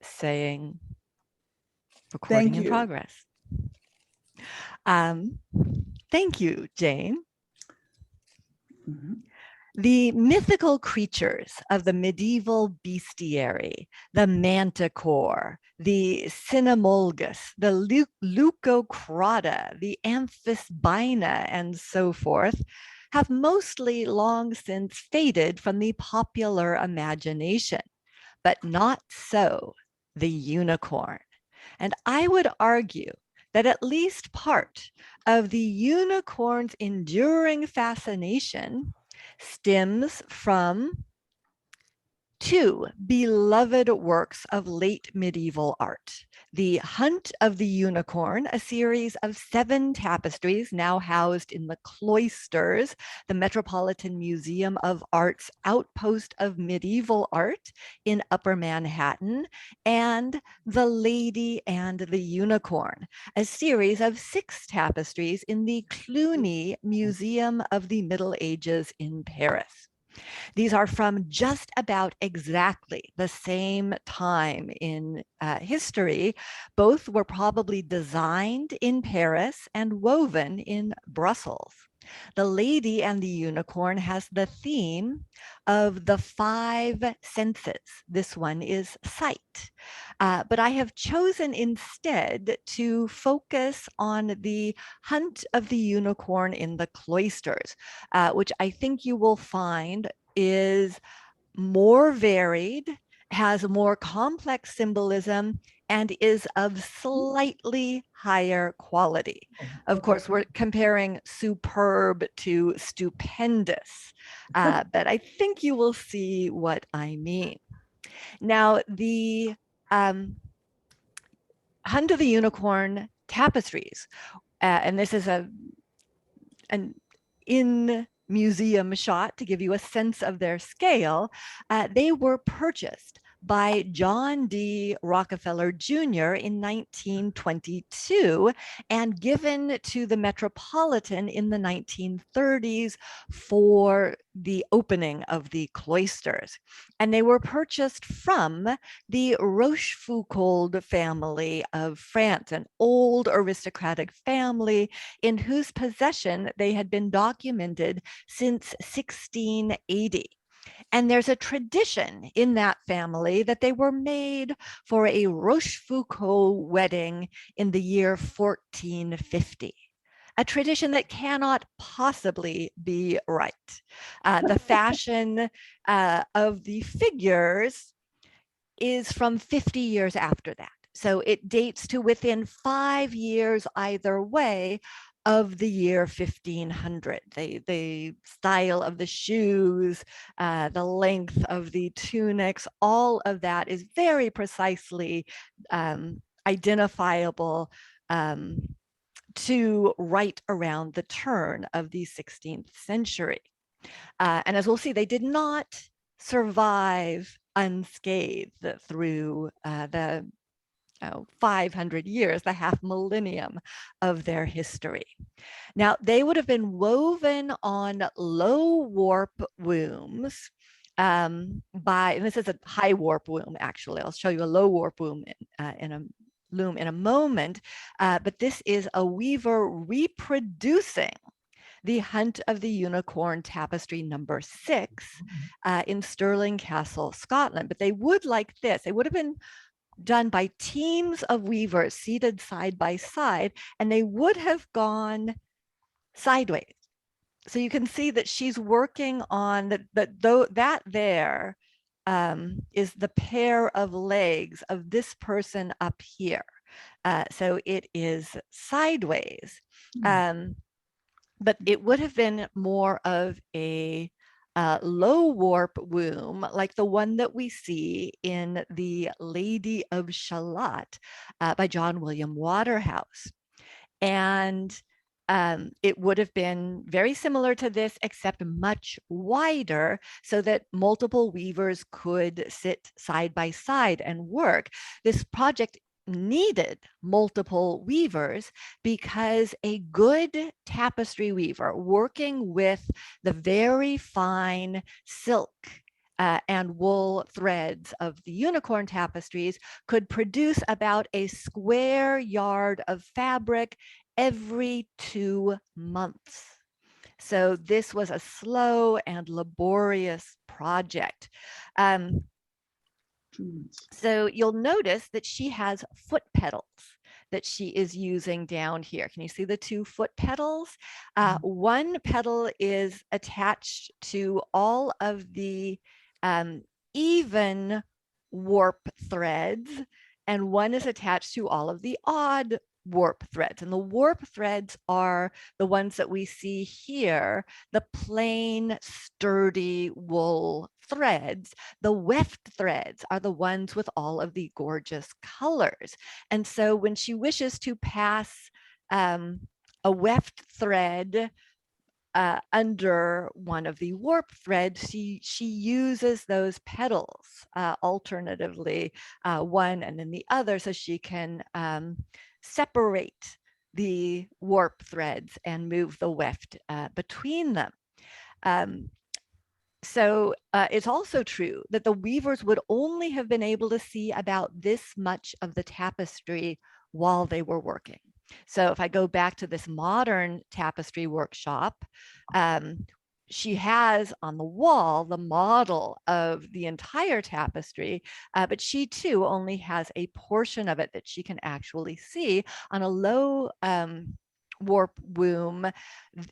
saying recording Thank in you. progress. Thank you, Jane. Mhm. The mythical creatures of the medieval bestiary, the manticore, the cynomolgus, the leucocrata, the amphisbaena, and so forth, have mostly long since faded from the popular imagination, but not so the unicorn. And I would argue that at least part of the unicorn's enduring fascination stems from two beloved works of late medieval art. The Hunt of the Unicorn, a series of 7 tapestries now housed in the Cloisters, the Metropolitan Museum of Art's outpost of medieval art in Upper Manhattan, and The Lady and the Unicorn, a series of 6 tapestries in the Cluny Museum of the Middle Ages in Paris. These are from just about exactly the same time in history. Both were probably designed in Paris and woven in Brussels. The Lady and the Unicorn has the theme of the 5 senses. This one is sight. But I have chosen instead to focus on the Hunt of the Unicorn in the Cloisters, which I think you will find is more varied, has more complex symbolism, and is of slightly higher quality. Of course, we're comparing superb to stupendous, but I think you will see what I mean. Now, the Hunt of the Unicorn tapestries, and this is an in museum shot to give you a sense of their scale, they were purchased by John D. Rockefeller Jr. in 1922 and given to the Metropolitan in the 1930s for the opening of the cloisters. And they were purchased from the Rochefoucauld family of France, an old aristocratic family in whose possession they had been documented since 1680. And there's a tradition in that family that they were made for a Rochefoucauld wedding in the year 1450. A tradition that cannot possibly be right. The fashion of the figures is from 50 years after that. So it dates to within 5 years either way of the year 1500. The style of the shoes, the length of the tunics, all of that is very precisely identifiable to right around the turn of the 16th century. And as we'll see, they did not survive unscathed through the 500 years, the half millennium of their history. Now, they would have been woven on low warp looms and this is a high warp loom, actually. I'll show you a low warp loom in a moment, but this is a weaver reproducing the Hunt of the Unicorn tapestry number 6 in Stirling Castle, Scotland. But they would like this. They would have been done by teams of weavers seated side by side, and they would have gone sideways. So you can see that she's working on that there is the pair of legs of this person up here. So it is sideways. But it would have been more of a low warp loom, like the one that we see in The Lady of Shalott by John William Waterhouse. And it would have been very similar to this, except much wider, so that multiple weavers could sit side by side and work. This project needed multiple weavers because a good tapestry weaver working with the very fine silk and wool threads of the unicorn tapestries could produce about a square yard of fabric every 2 months. So this was a slow and laborious project. Um, so you'll notice that she has foot pedals that she is using down here. Can you see the 2 foot pedals? One pedal is attached to all of the even warp threads, and one is attached to all of the odd warp threads. And the warp threads are the ones that we see here, the plain, sturdy wool threads. The weft threads are the ones with all of the gorgeous colors. And so when she wishes to pass a weft thread under one of the warp threads, she uses those pedals alternatively, one and then the other, so she can separate the warp threads and move the weft between them. So it's also true that the weavers would only have been able to see about this much of the tapestry while they were working. So if I go back to this modern tapestry workshop, she has on the wall the model of the entire tapestry, but she too only has a portion of it that she can actually see on a low warp loom.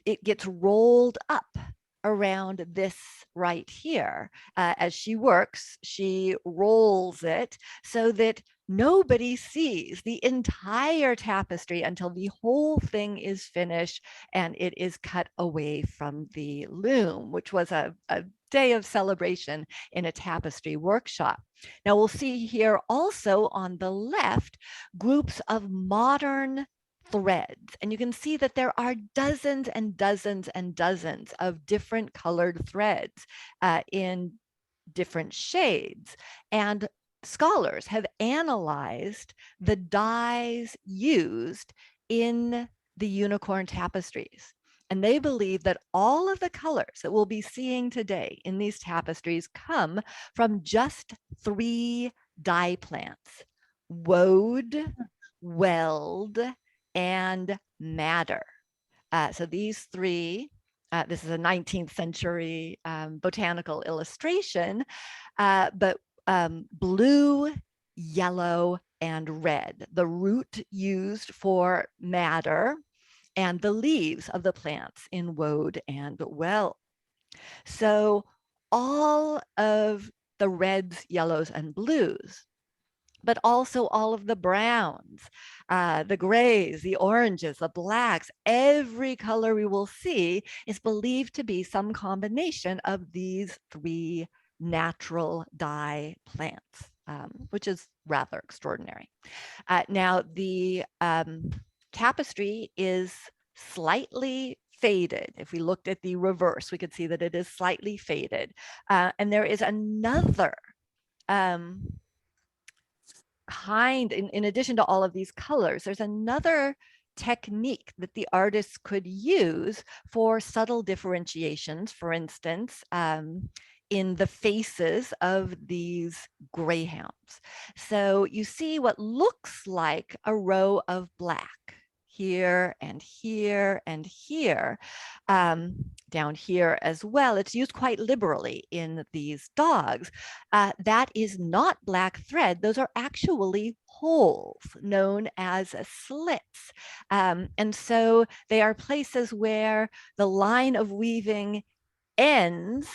It gets rolled up around this right here. As she works, she rolls it so that nobody sees the entire tapestry until the whole thing is finished and it is cut away from the loom, which was a day of celebration in a tapestry workshop. Now we'll see here also on the left groups of modern threads, and you can see that there are dozens and dozens and dozens of different colored threads in different shades. And scholars have analyzed the dyes used in the unicorn tapestries. And they believe that all of the colors that we'll be seeing today in these tapestries come from just 3 dye plants: woad, weld, and madder. So these 3, this is a 19th century botanical illustration, but blue, yellow, and red, the root used for madder, and the leaves of the plants in woad and weld. So all of the reds, yellows, and blues, but also all of the browns, the grays, the oranges, the blacks, every color we will see is believed to be some combination of these 3 natural dye plants, which is rather extraordinary. Now, the tapestry is slightly faded. If we looked at the reverse, we could see that it is slightly faded. And there is another kind, in addition to all of these colors, there's another technique that the artists could use for subtle differentiations. For instance, in the faces of these greyhounds. So you see what looks like a row of black here and here and here, down here as well. It's used quite liberally in these dogs. That is not black thread. Those are actually holes known as slits. And so they are places where the line of weaving ends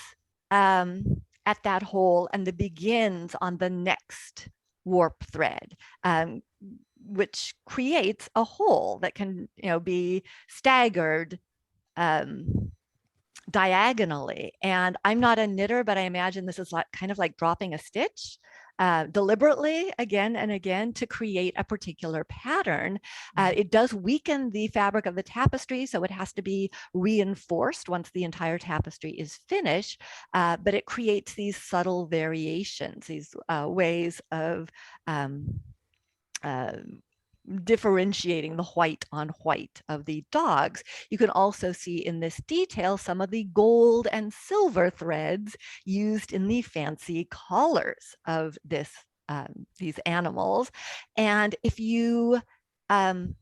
at that hole and the begins on the next warp thread, which creates a hole that can, be staggered diagonally. And I'm not a knitter, but I imagine this is kind of like dropping a stitch deliberately again and again to create a particular pattern. It does weaken the fabric of the tapestry, so it has to be reinforced once the entire tapestry is finished, but it creates these subtle variations, these ways of differentiating the white on white of the dogs. You can also see in this detail some of the gold and silver threads used in the fancy collars of these animals. And if you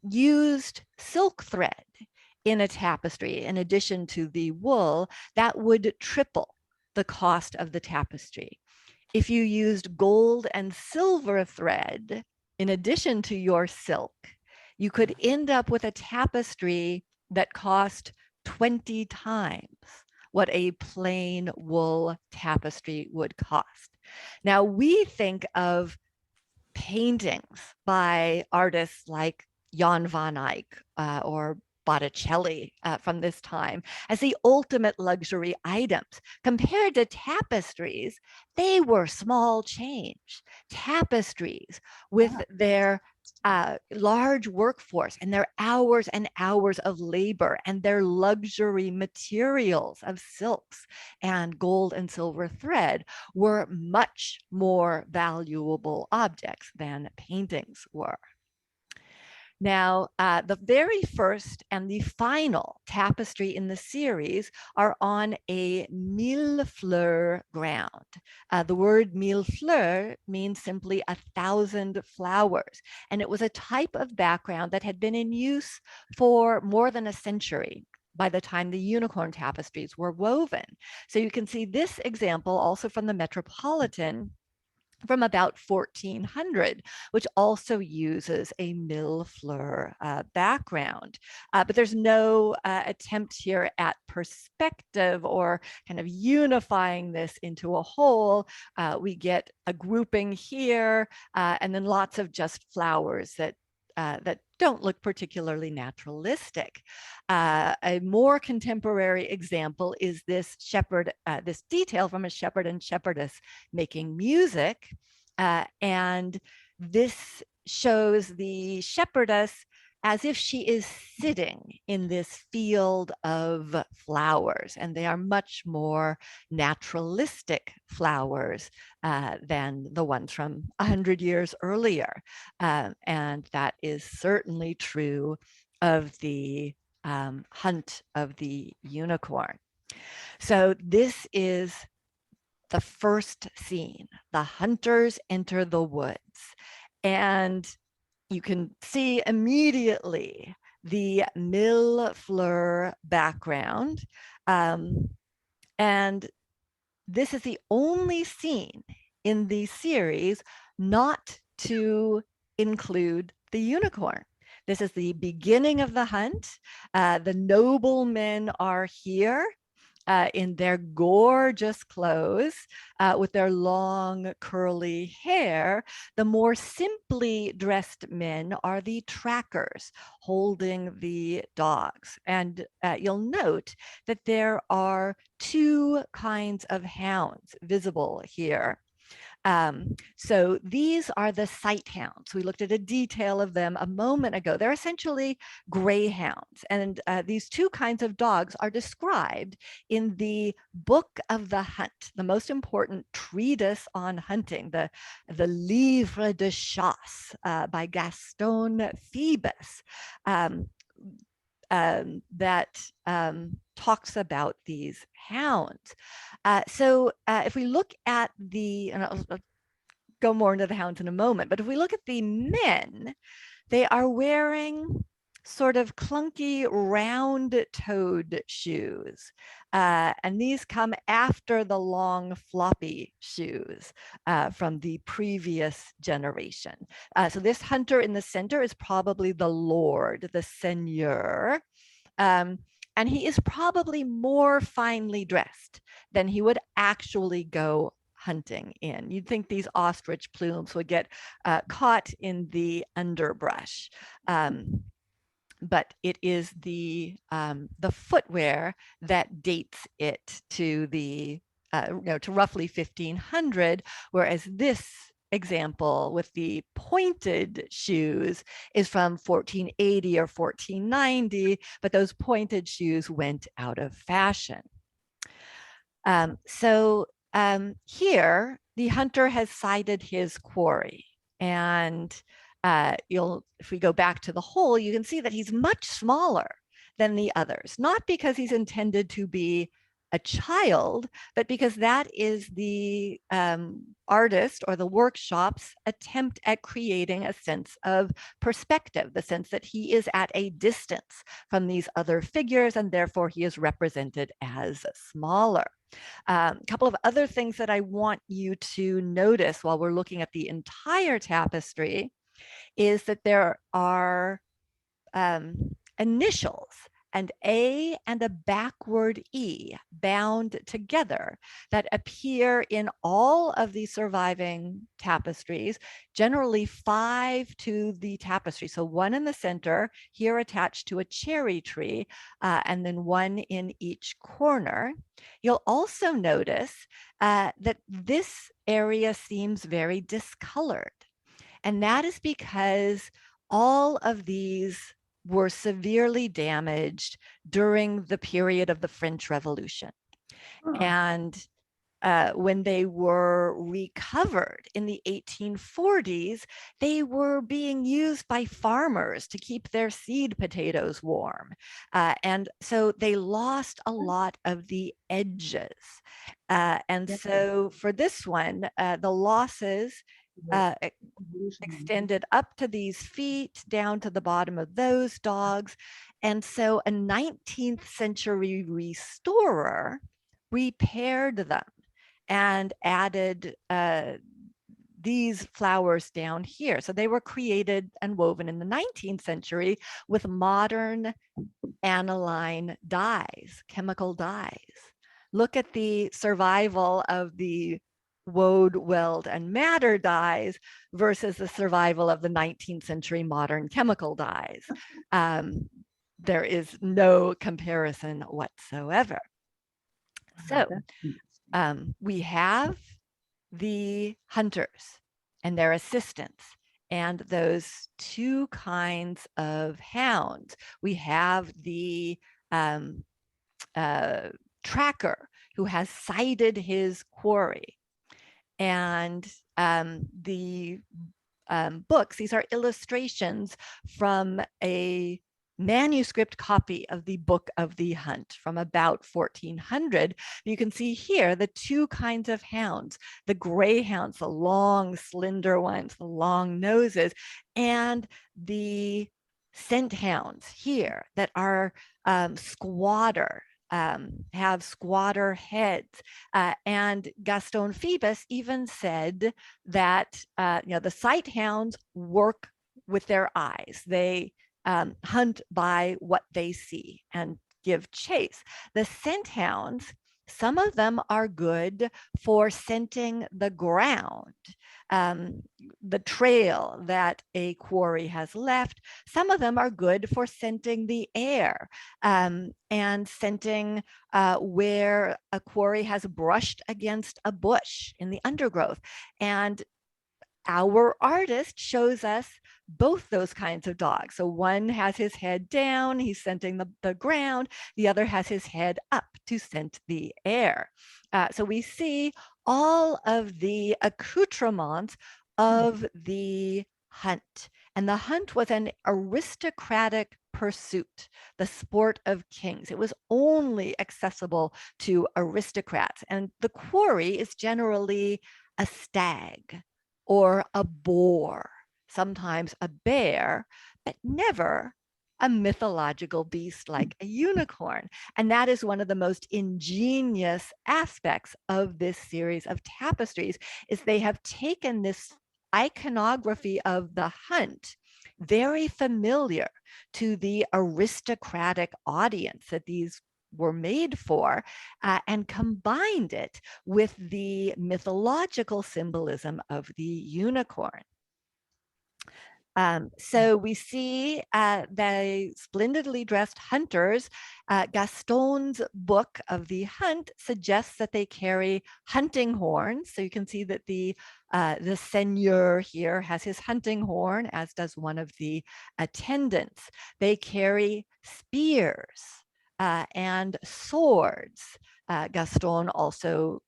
used silk thread in a tapestry, in addition to the wool, that would triple the cost of the tapestry. If you used gold and silver thread in addition to your silk, you could end up with a tapestry that cost 20 times what a plain wool tapestry would cost. Now, we think of paintings by artists like Jan van Eyck or Botticelli from this time as the ultimate luxury items. Compared to tapestries, they were small change. Tapestries with their large workforce and their hours and hours of labor and their luxury materials of silks and gold and silver thread were much more valuable objects than paintings were. Now, the very first and the final tapestry in the series are on a millefleur ground. The word millefleur means simply 1,000 flowers, and it was a type of background that had been in use for more than a century by the time the unicorn tapestries were woven. So you can see this example also from the Metropolitan from about 1400, which also uses a millefleur background. But there's no attempt here at perspective or kind of unifying this into a whole. We get a grouping here and then lots of just flowers that don't look particularly naturalistic. A more contemporary example is this this detail from a shepherd and shepherdess making music. And this shows the shepherdess as if she is sitting in this field of flowers, and they are much more naturalistic flowers than the ones from 100 years earlier. And that is certainly true of the hunt of the unicorn. So this is the first scene. The hunters enter the woods, and you can see immediately the millefleur background. And this is the only scene in the series not to include the unicorn. This is the beginning of the hunt. The noblemen are here in their gorgeous clothes with their long curly hair. The more simply dressed men are the trackers holding the dogs. And you'll note that there are two kinds of hounds visible here. So these are the sight hounds. We looked at a detail of them a moment ago. They're essentially greyhounds. And these two kinds of dogs are described in the Book of the Hunt, the most important treatise on hunting, the Livre de Chasse by Gaston Phoebus. That talks about these hounds. So if we look at and I'll go more into the hounds in a moment, but if we look at the men, they are wearing sort of clunky round-toed shoes. And these come after the long floppy shoes from the previous generation. So this hunter in the center is probably the lord, the seigneur. And he is probably more finely dressed than he would actually go hunting in. You'd think these ostrich plumes would get caught in the underbrush. But it is the footwear that dates it to to roughly 1500, whereas this example with the pointed shoes is from 1480 or 1490, but those pointed shoes went out of fashion. So here, the hunter has sighted his quarry, and if we go back to the whole, you can see that he's much smaller than the others, not because he's intended to be a child, but because that is the artist or the workshop's attempt at creating a sense of perspective, the sense that he is at a distance from these other figures, and therefore he is represented as smaller. A couple of other things that I want you to notice while we're looking at the entire tapestry is that there are initials, an A and a backward E bound together that appear in all of the surviving tapestries, generally 5 to the tapestry. So one in the center, here attached to a cherry tree, and then one in each corner. You'll also notice that this area seems very discolored. And that is because all of these were severely damaged during the period of the French Revolution. And when they were recovered in the 1840s, they were being used by farmers to keep their seed potatoes warm. And so they lost a lot of the edges. And so for this one, the losses extended up to these feet, down to the bottom of those dogs. And so a 19th century restorer repaired them and added these flowers down here. So they were created and woven in the 19th century with modern aniline dyes, chemical dyes. Look at the survival of the woad, weld, and madder dyes versus the survival of the 19th century modern chemical dyes. There is no comparison whatsoever. So we have the hunters and their assistants and those 2 kinds of hounds. We have the tracker who has sighted his quarry. And the books, these are illustrations from a manuscript copy of the Book of the Hunt from about 1400. You can see here the 2 kinds of hounds, the greyhounds, the long, slender ones, the long noses, and the scent hounds here that are squatter, have squatter heads. And Gaston Phoebus even said that the sight hounds work with their eyes. They hunt by what they see and give chase. The scent hounds, some of them are good for scenting the ground, the trail that a quarry has left. Some of them are good for scenting the air and scenting where a quarry has brushed against a bush in the undergrowth. And our artist shows us both those kinds of dogs. So one has his head down, he's scenting the ground. The other has his head up to scent the air. So we see all of the accoutrements of the hunt. And the hunt was an aristocratic pursuit, the sport of kings. It was only accessible to aristocrats. And the quarry is generally a stag or a boar, sometimes a bear, but never a mythological beast like a unicorn. And that is one of the most ingenious aspects of this series of tapestries, is they have taken this iconography of the hunt, very familiar to the aristocratic audience that these were made for, and combined it with the mythological symbolism of the unicorn. So we see the splendidly dressed hunters. Gaston's book of the hunt suggests that they carry hunting horns. So you can see that the seigneur here has his hunting horn, as does one of the attendants. They carry spears and swords. Gaston also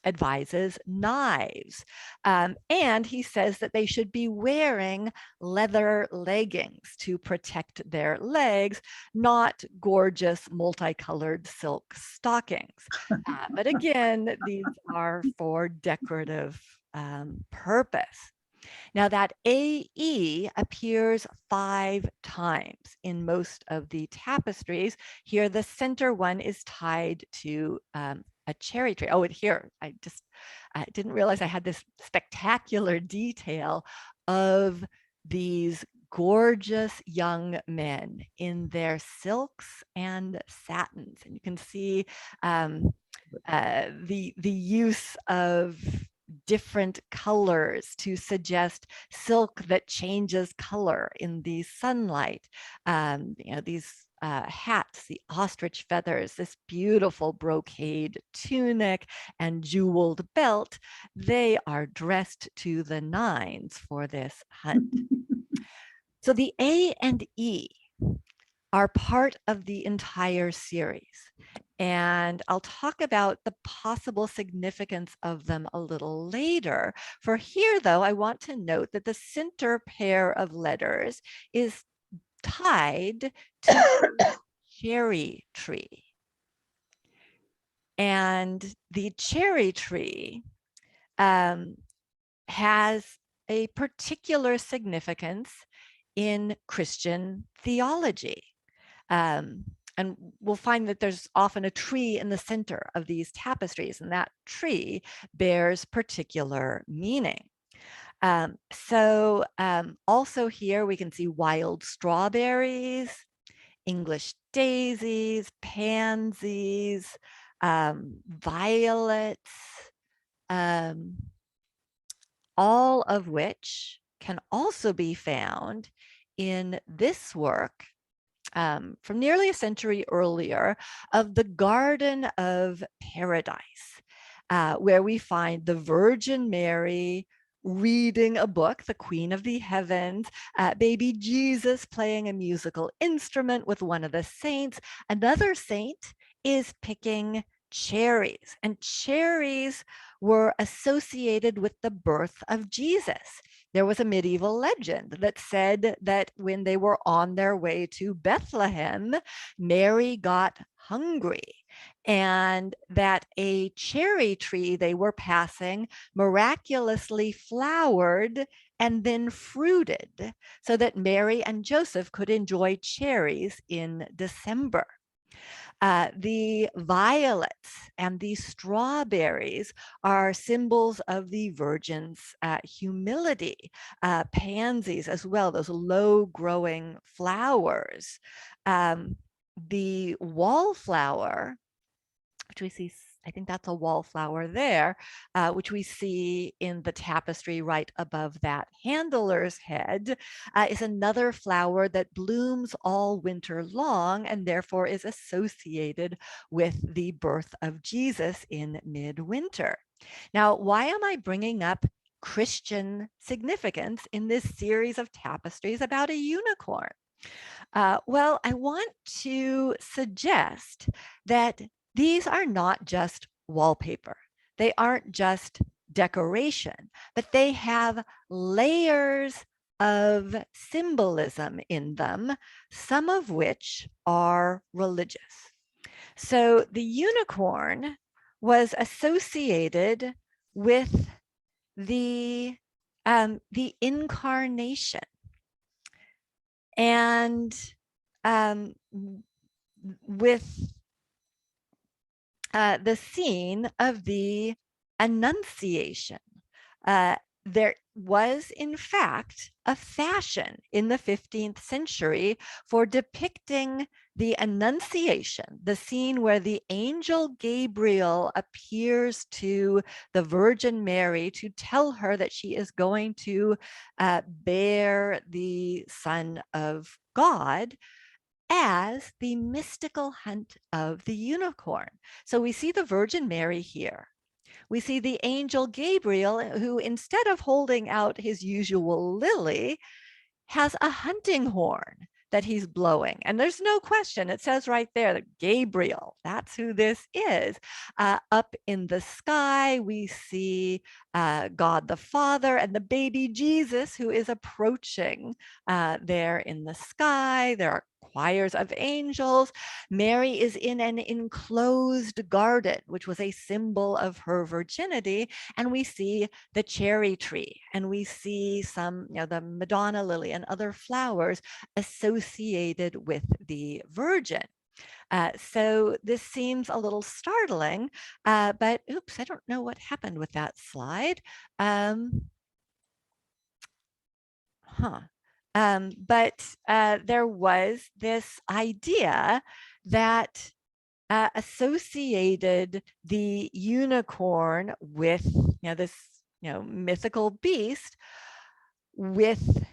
advises knives. And he says that they should be wearing leather leggings to protect their legs, not gorgeous multicolored silk stockings. But again, these are for decorative purpose. Now, that AE appears 5 times in most of the tapestries. Here, the center one is tied to a cherry tree. Oh, and here, I didn't realize I had this spectacular detail of these gorgeous young men in their silks and satins. And you can see the use of different colors to suggest silk that changes color in the sunlight. These hats, the ostrich feathers, this beautiful brocade tunic and jeweled belt, they are dressed to the nines for this hunt. So the A and E are part of the entire series. And I'll talk about the possible significance of them a little later. For here, though, I want to note that the center pair of letters is tied to the cherry tree. And the cherry tree has a particular significance in Christian theology. And we'll find that there's often a tree in the center of these tapestries, and that tree bears particular meaning. Also here we can see wild strawberries, English daisies, pansies, violets, all of which can also be found in this work from nearly a century earlier of the Garden of Paradise, where we find the Virgin Mary reading a book, the Queen of the Heavens, baby Jesus playing a musical instrument with one of the saints. Another saint is picking cherries, and cherries were associated with the birth of Jesus. There was a medieval legend that said that when they were on their way to Bethlehem, Mary got hungry, and that a cherry tree they were passing miraculously flowered and then fruited so that Mary and Joseph could enjoy cherries in December. The violets and the strawberries are symbols of the Virgin's humility. Pansies as well, those low growing flowers. The wallflower, which we see, I think that's a wallflower there, which we see in the tapestry right above that handler's head, is another flower that blooms all winter long and therefore is associated with the birth of Jesus in midwinter. Now, why am I bringing up Christian significance in this series of tapestries about a unicorn? Well, I want to suggest that these are not just wallpaper. They aren't just decoration, but they have layers of symbolism in them, some of which are religious. So the unicorn was associated with the incarnation, and with the scene of the Annunciation. There was, in fact, a fashion in the 15th century for depicting the Annunciation, the scene where the angel Gabriel appears to the Virgin Mary to tell her that she is going to bear the Son of God, as the mystical hunt of the unicorn. So we see the Virgin Mary here. We see the angel Gabriel, who instead of holding out his usual lily, has a hunting horn that he's blowing. And there's no question. It says right there that Gabriel, that's who this is. Up in the sky, we see God the Father and the baby Jesus, who is approaching there in the sky. There are choirs of angels. Mary is in an enclosed garden, which was a symbol of her virginity. And we see the cherry tree, and we see some, the Madonna lily and other flowers associated with the Virgin. So this seems a little startling, but oops, I don't know what happened with that slide. But there was this idea that associated the unicorn with, this, mythical beast with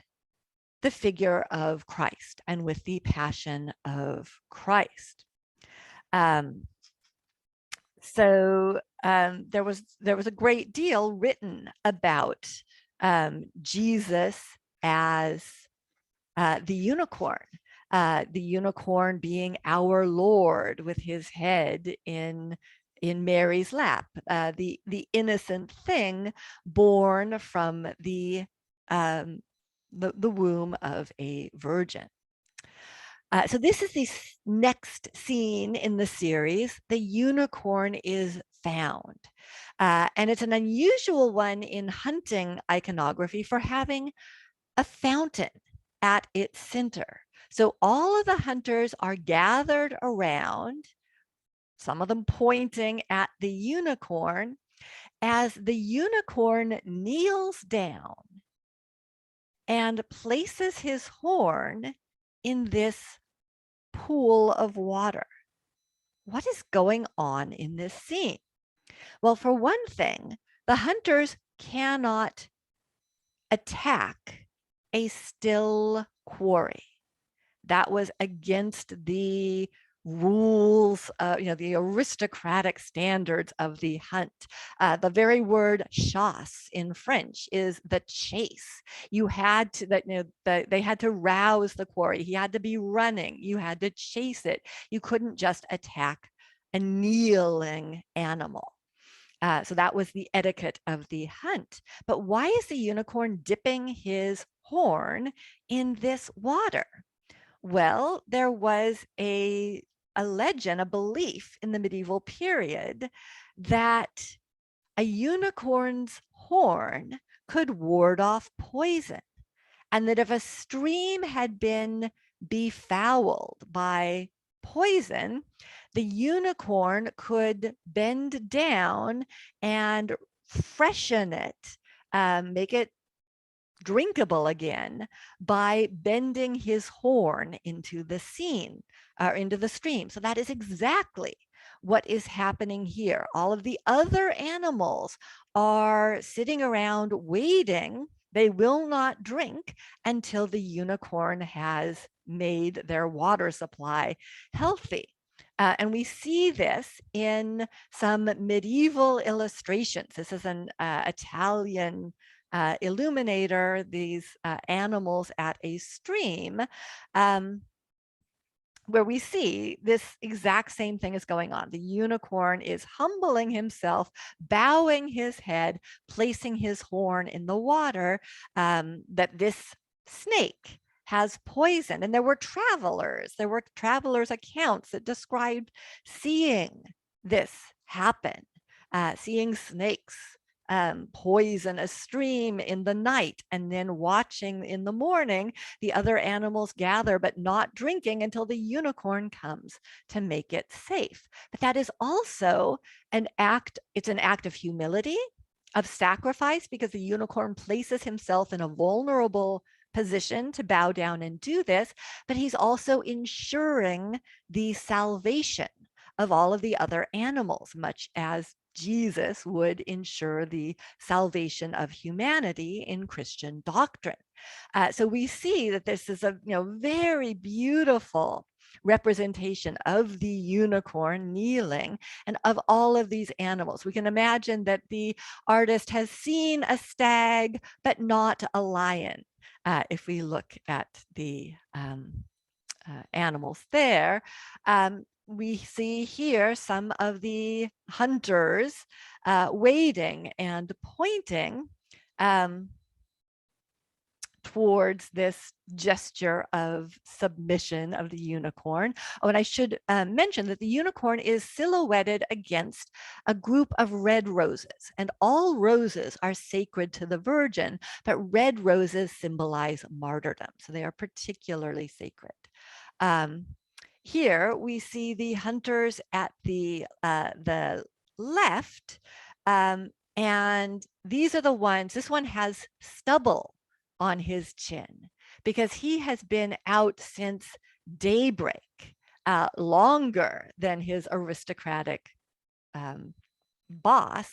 the figure of Christ and with the passion of Christ. There was a great deal written about Jesus as the unicorn being our Lord with his head in Mary's lap, the innocent thing born from the womb of a virgin. So this is the next scene in the series. The unicorn is found. And it's an unusual one in hunting iconography for having a fountain at its center. So all of the hunters are gathered around, some of them pointing at the unicorn, as the unicorn kneels down and places his horn in this pool of water. What is going on in this scene? Well, for one thing, the hunters cannot attack a still quarry. That was against the rules, the aristocratic standards of the hunt. The very word chasse in French is the chase. You had to, they had to rouse the quarry. He had to be running. You had to chase it. You couldn't just attack a kneeling animal. So that was the etiquette of the hunt. But why is the unicorn dipping his horn in this water? Well, there was a legend, a belief in the medieval period that a unicorn's horn could ward off poison, and that if a stream had been befouled by poison, the unicorn could bend down and freshen it, make it drinkable again by bending his horn into the scene or into the stream. So that is exactly what is happening here. All of the other animals are sitting around waiting. They will not drink until the unicorn has made their water supply healthy. And we see this in some medieval illustrations. This is an Italian illuminator, these animals at a stream, where we see this exact same thing is going on. The unicorn is humbling himself, bowing his head, placing his horn in the water, that this snake has poison. And there were travelers accounts that described seeing this happen, seeing snakes poison a stream in the night, and then watching in the morning the other animals gather, but not drinking until the unicorn comes to make it safe. But that is also an act, it's an act of humility, of sacrifice, because the unicorn places himself in a vulnerable position to bow down and do this, but he's also ensuring the salvation of all of the other animals, much as Jesus would ensure the salvation of humanity in Christian doctrine. So we see that this is a very beautiful representation of the unicorn kneeling and of all of these animals. We can imagine that the artist has seen a stag, but not a lion. If we look at the animals there. We see here some of the hunters waiting and pointing towards this gesture of submission of the unicorn. Oh, and I should mention that the unicorn is silhouetted against a group of red roses, and all roses are sacred to the Virgin, but red roses symbolize martyrdom, so they are particularly sacred. Here we see the hunters at the left, and these are the ones. This one has stubble on his chin because he has been out since daybreak, longer than his aristocratic boss.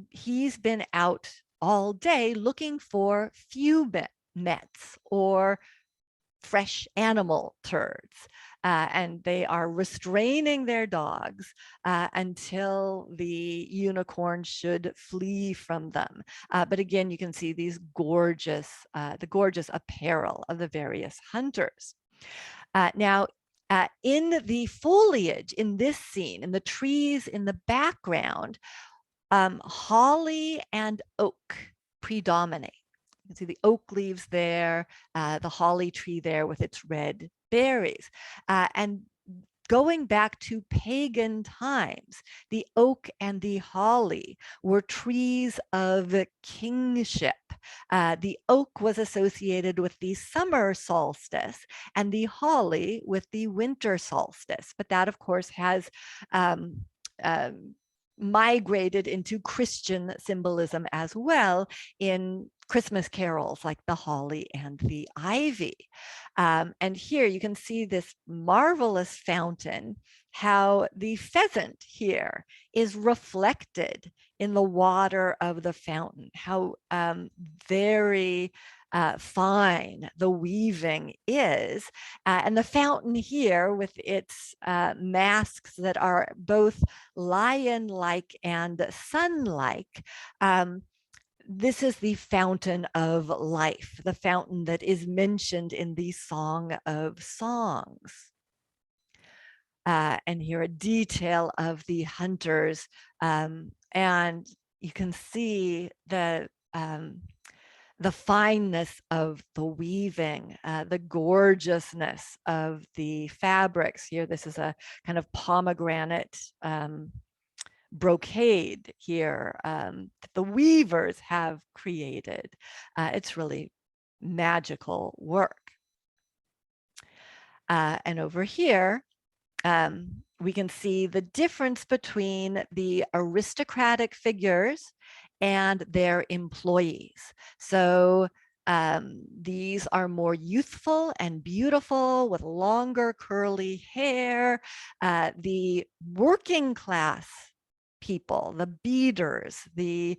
He's been out all day looking for fumets or fresh animal turds. And they are restraining their dogs until the unicorn should flee from them. But again, you can see these gorgeous, the gorgeous apparel of the various hunters. Now, in the foliage in this scene, in the trees in the background, holly and oak predominate. You can see the oak leaves there, the holly tree there with its red berries. And going back to pagan times, the oak and the holly were trees of kingship. The oak was associated with the summer solstice and the holly with the winter solstice. But that, of course, has migrated into Christian symbolism as well in Christmas carols like the holly and the ivy. And here you can see this marvelous fountain, how the pheasant here is reflected in the water of the fountain, how very fine the weaving is. And the fountain here with its masks that are both lion-like and sun-like, this is the fountain of life, the fountain that is mentioned in the Song of Songs. And here a detail of the hunters, and you can see the fineness of the weaving, the gorgeousness of the fabrics. Here, this is a kind of pomegranate brocade here that the weavers have created. It's really magical work. And over here, we can see the difference between the aristocratic figures and their employees. So these are more youthful and beautiful with longer curly hair. The working class people, the beaters, the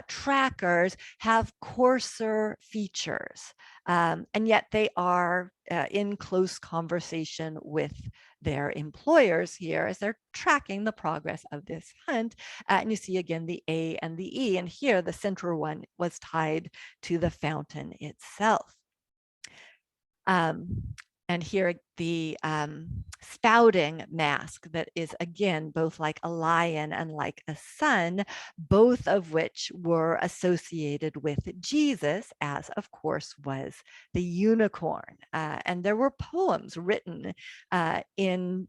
trackers have coarser features, and yet they are in close conversation with their employers here as they're tracking the progress of this hunt. And you see again the A and the E, and here the center one was tied to the fountain itself. And here the spouting mask that is again both like a lion and like a sun, both of which were associated with Jesus, as of course was the unicorn. And there were poems written in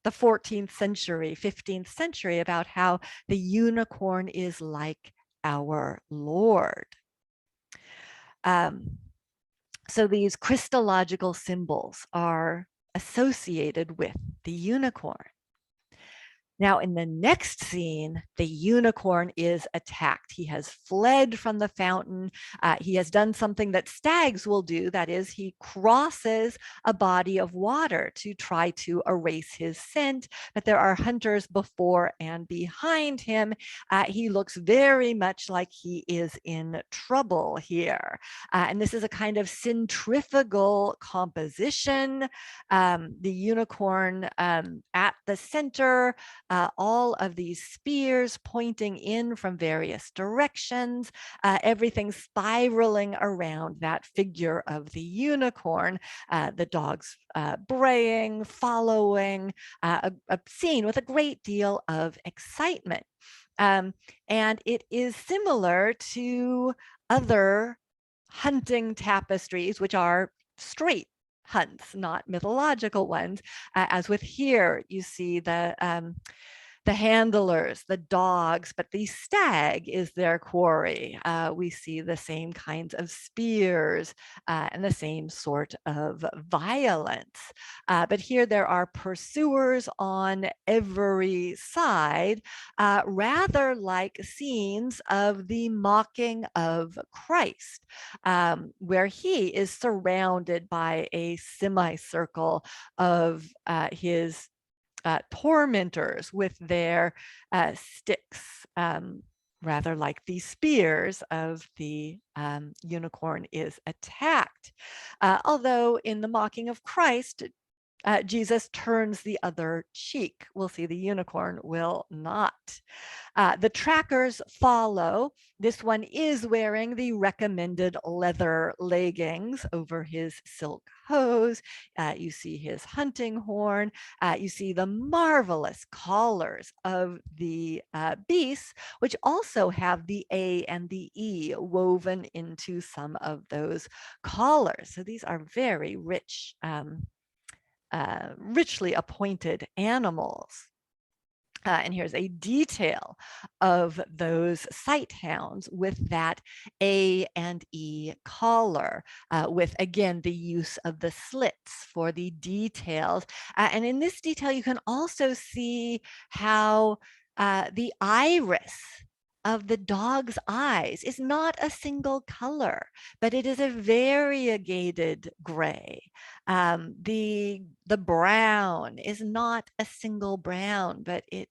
the 14th century, 15th century about how the unicorn is like our Lord. So these Christological symbols are associated with the unicorn. Now, in the next scene, the unicorn is attacked. He has fled from the fountain. He has done something that stags will do. That is, he crosses a body of water to try to erase his scent. But there are hunters before and behind him. He looks very much like he is in trouble here. And this is a kind of centrifugal composition. The unicorn at the center, all of these spears pointing in from various directions, everything spiraling around that figure of the unicorn, the dogs braying, following, a scene with a great deal of excitement. And it is similar to other hunting tapestries, which are straight hunts, not mythological ones. As with here, you see the handlers, the dogs, but the stag is their quarry. We see the same kinds of spears and the same sort of violence. But here there are pursuers on every side, rather like scenes of the mocking of Christ, where he is surrounded by a semicircle of his tormentors with their sticks, rather like the spears of the unicorn is attacked. Although in the mocking of Christ, Jesus turns the other cheek. We'll see the unicorn will not. The trackers follow. This one is wearing the recommended leather leggings over his silk hose. You see his hunting horn. You see the marvelous collars of the beasts, which also have the A and the E woven into some of those collars. So these are very rich, richly appointed animals. And here's a detail of those sight hounds with that A and E collar, with, again, the use of the slits for the details. And in this detail, you can also see how the iris of the dog's eyes is not a single color, but it is a variegated gray. The brown is not a single brown, but it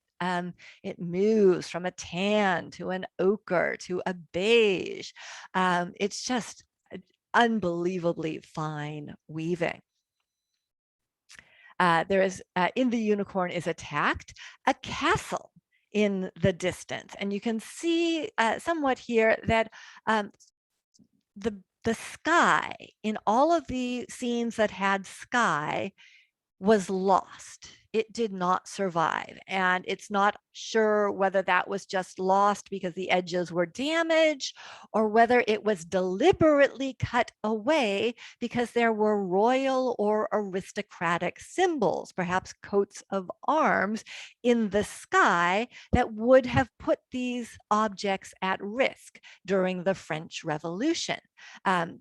moves from a tan to an ochre to a beige. It's just unbelievably fine weaving. There is, in the unicorn is attacked, a castle in the distance. And you can see somewhat here that the sky in all of the scenes that had sky was lost. It did not survive. And it's not sure whether that was just lost because the edges were damaged or whether it was deliberately cut away because there were royal or aristocratic symbols, perhaps coats of arms in the sky that would have put these objects at risk during the French Revolution.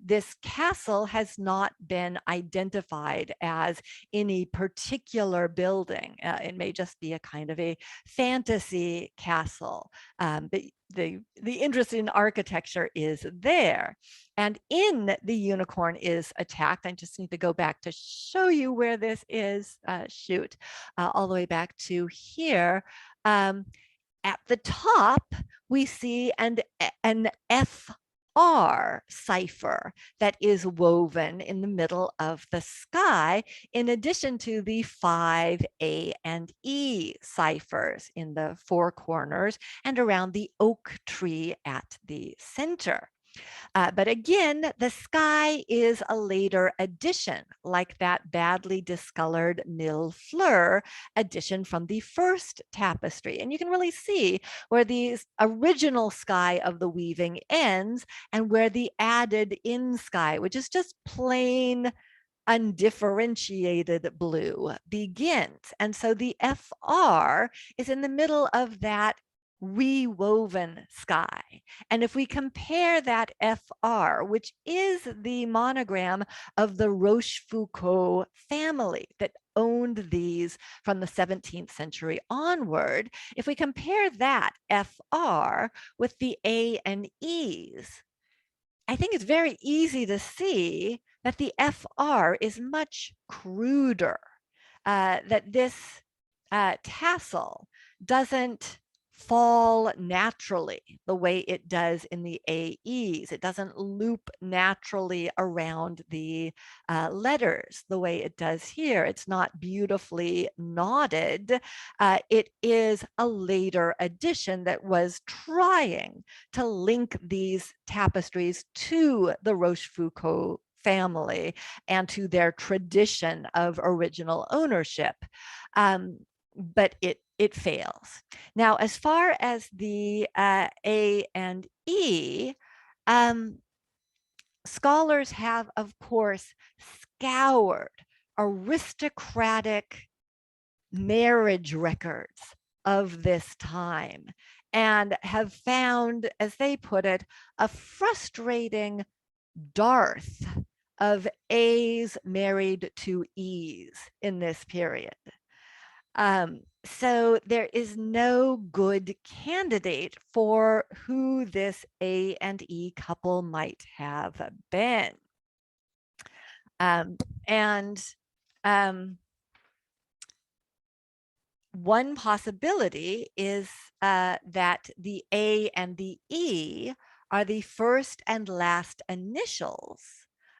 This castle has not been identified as any particular building. It may just be a kind of a fantasy castle. But the interest in architecture is there. And in the unicorn is attacked. I just need to go back to show you where this is. Shoot, all the way back to here. At the top, we see an FR cipher that is woven in the middle of the sky, in addition to the 5 A and E ciphers in the four corners and around the oak tree at the center. But again, the sky is a later addition, like that badly discolored mille fleur addition from the first tapestry. And you can really see where the original sky of the weaving ends and where the added in sky, which is just plain undifferentiated blue, begins. And so the FR is in the middle of that rewoven sky. And if we compare that FR, which is the monogram of the Rochefoucauld family that owned these from the 17th century onward, if we compare that FR with the A and E's, I think it's very easy to see that the FR is much cruder, that this tassel doesn't fall naturally the way it does in the AEs. It doesn't loop naturally around the letters the way it does here. It's not beautifully knotted. It is a later addition that was trying to link these tapestries to the Rochefoucauld family and to their tradition of original ownership. But it fails. Now, as far as the A and E, scholars have, of course, scoured aristocratic marriage records of this time and have found, as they put it, a frustrating dearth of A's married to E's in this period. So there is no good candidate for who this A and E couple might have been. And one possibility is that the A and the E are the first and last initials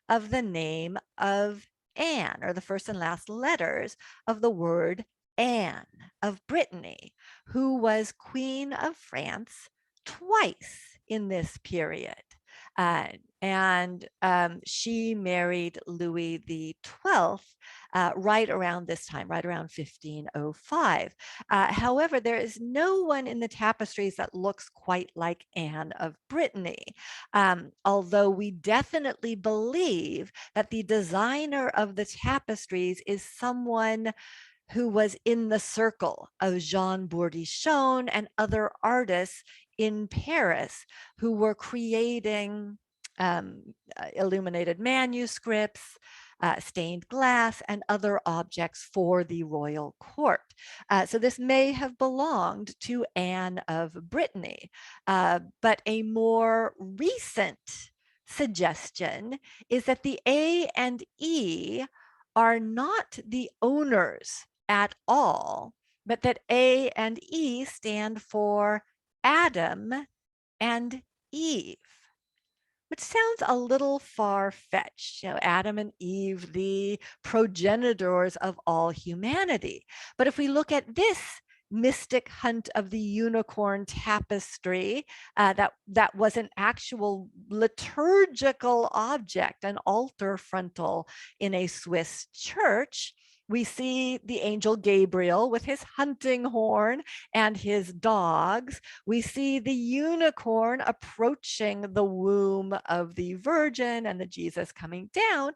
of the name of Anne, or the first and last letters of the word Anne of Brittany, who was Queen of France twice in this period. And she married Louis the 12th right around this time, right around 1505. However, there is no one in the tapestries that looks quite like Anne of Brittany, although we definitely believe that the designer of the tapestries is someone who was in the circle of Jean Bourdichon and other artists in Paris who were creating illuminated manuscripts, stained glass, and other objects for the royal court. So this may have belonged to Anne of Brittany, but a more recent suggestion is that the A and E are not the owners at all, but that A and E stand for Adam and Eve, which sounds a little far-fetched. Adam and Eve, the progenitors of all humanity. But if we look at this mystic hunt of the unicorn tapestry, that was an actual liturgical object, an altar frontal in a Swiss church. We see the angel Gabriel with his hunting horn and his dogs. We see the unicorn approaching the womb of the Virgin and the Jesus coming down.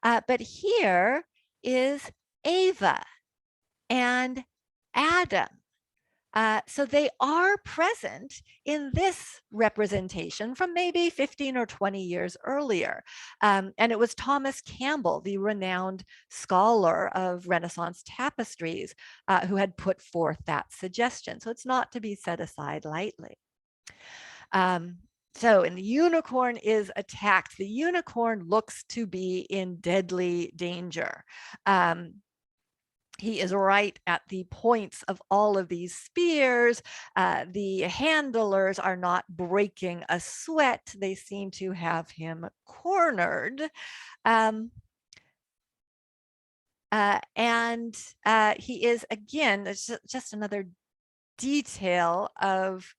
But here is Ava and Adam. So they are present in this representation from maybe 15 or 20 years earlier. And it was Thomas Campbell, the renowned scholar of Renaissance tapestries, who had put forth that suggestion. So it's not to be set aside lightly. So, and the unicorn is attacked. The unicorn looks to be in deadly danger. He is right at the points of all of these spears. The handlers are not breaking a sweat. They seem to have him cornered. And he is, again, it's just another detail of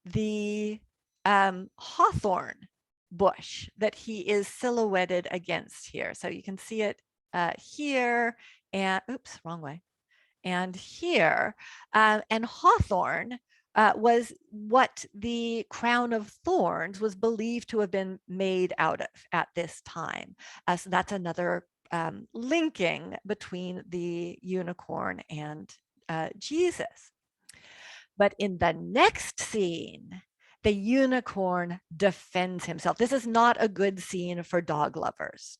the hawthorn bush that he is silhouetted against here. So you can see it here, and oops, wrong way, and here. And hawthorn was what the crown of thorns was believed to have been made out of at this time. So that's another linking between the unicorn and Jesus. But in the next scene, the unicorn defends himself. This is not a good scene for dog lovers.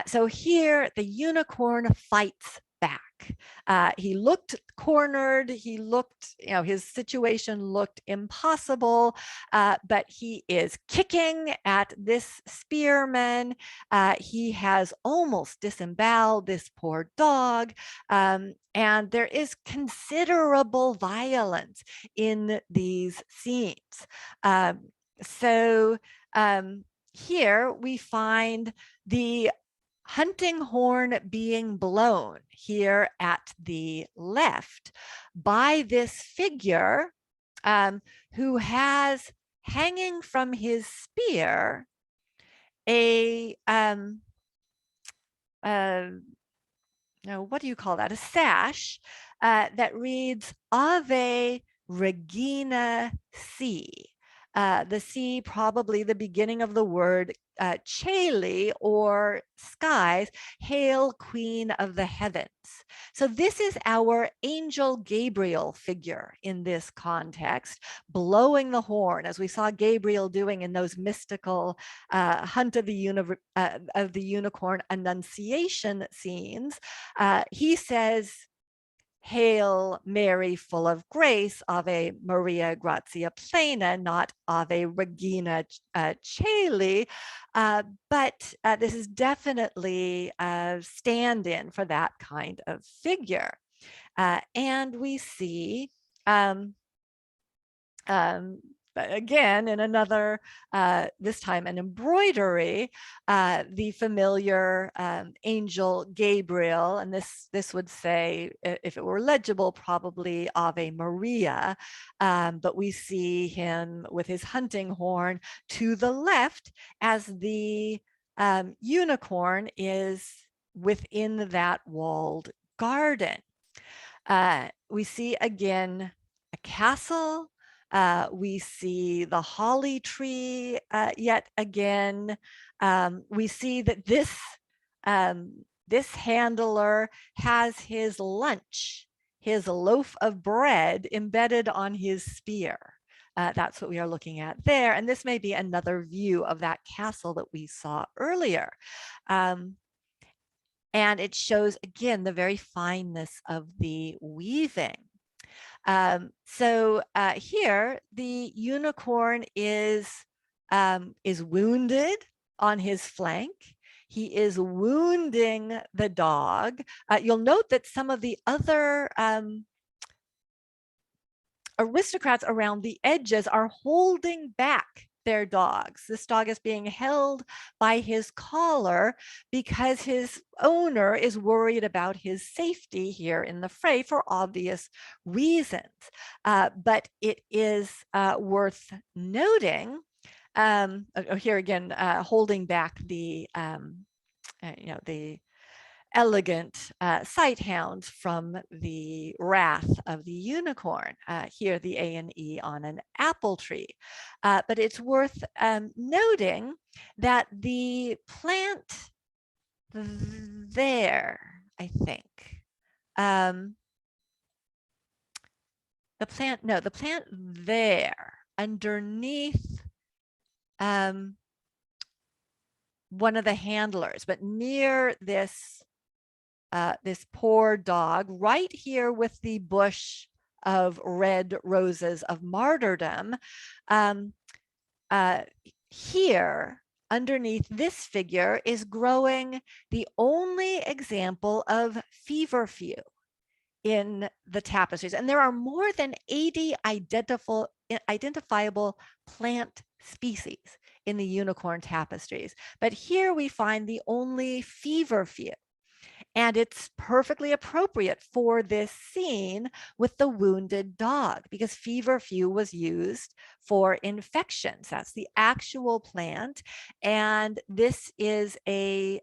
So here, the unicorn fights back. He looked cornered. He looked, his situation looked impossible, but he is kicking at this spearman. He has almost disemboweled this poor dog. And there is considerable violence in these scenes. So here we find the hunting horn being blown here at the left by this figure who has hanging from his spear a what do you call that? A sash that reads Ave Regina C. The C, probably the beginning of the word Caeli, or skies, hail Queen of the heavens. So this is our angel Gabriel figure in this context, blowing the horn, as we saw Gabriel doing in those mystical hunt of the unicorn annunciation scenes. He says, Hail Mary, full of grace, Ave Maria, gratia plena, not Ave Regina Caeli. But this is definitely a stand-in for that kind of figure. And we see again, in another, this time an embroidery, the familiar angel Gabriel, and this would say, if it were legible, probably Ave Maria, but we see him with his hunting horn to the left as the unicorn is within that walled garden. We see again a castle. We see the holly tree yet again. We see that this handler has his lunch, his loaf of bread embedded on his spear. That's what we are looking at there. And this may be another view of that castle that we saw earlier. And it shows, again, the very fineness of the weaving. So here, the unicorn is wounded on his flank. He is wounding the dog. You'll note that some of the other aristocrats around the edges are holding back their dogs. This dog is being held by his collar because his owner is worried about his safety here in the fray for obvious reasons. But it is worth noting, here again, holding back the, the elegant sight hounds from the wrath of the unicorn. Here, the A and E on an apple tree. But it's worth noting that the plant there, I think, the plant there underneath one of the handlers, but near this this poor dog, right here with the bush of red roses of martyrdom, here underneath this figure is growing the only example of feverfew in the tapestries. And there are more than 80 identifiable plant species in the unicorn tapestries. But here we find the only feverfew. And it's perfectly appropriate for this scene with the wounded dog, because feverfew was used for infections. That's the actual plant. And this is a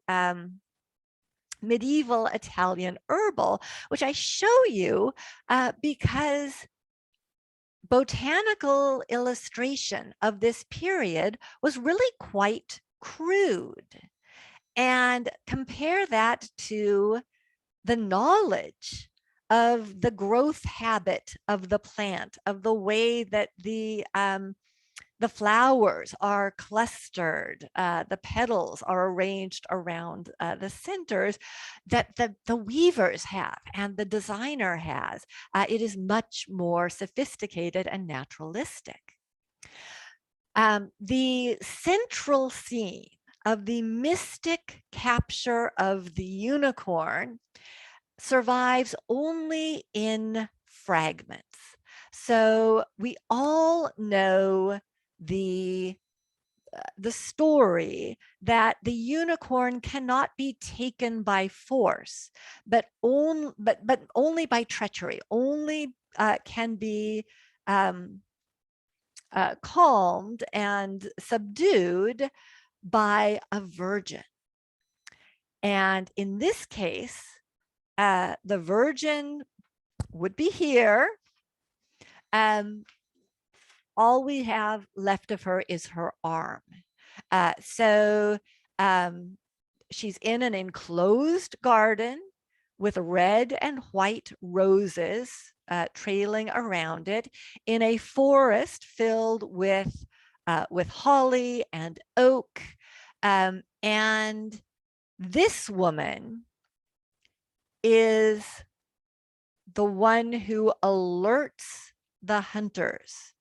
medieval Italian herbal, which I show you because botanical illustration of this period was really quite crude. And compare that to the knowledge of the growth habit of the plant, of the way that the The flowers are clustered. The petals are arranged around the centers that the weavers have and the designer has. It is much more sophisticated and naturalistic. The central scene of the mystic capture of the unicorn survives only in fragments. So we all know the story that the unicorn cannot be taken by force, but only by treachery, only can be calmed and subdued by a virgin. And in this case, the virgin would be here. All we have left of her is her arm. So she's in an enclosed garden with red and white roses trailing around it in a forest filled with holly and oak. And this woman is the one who alerts the hunters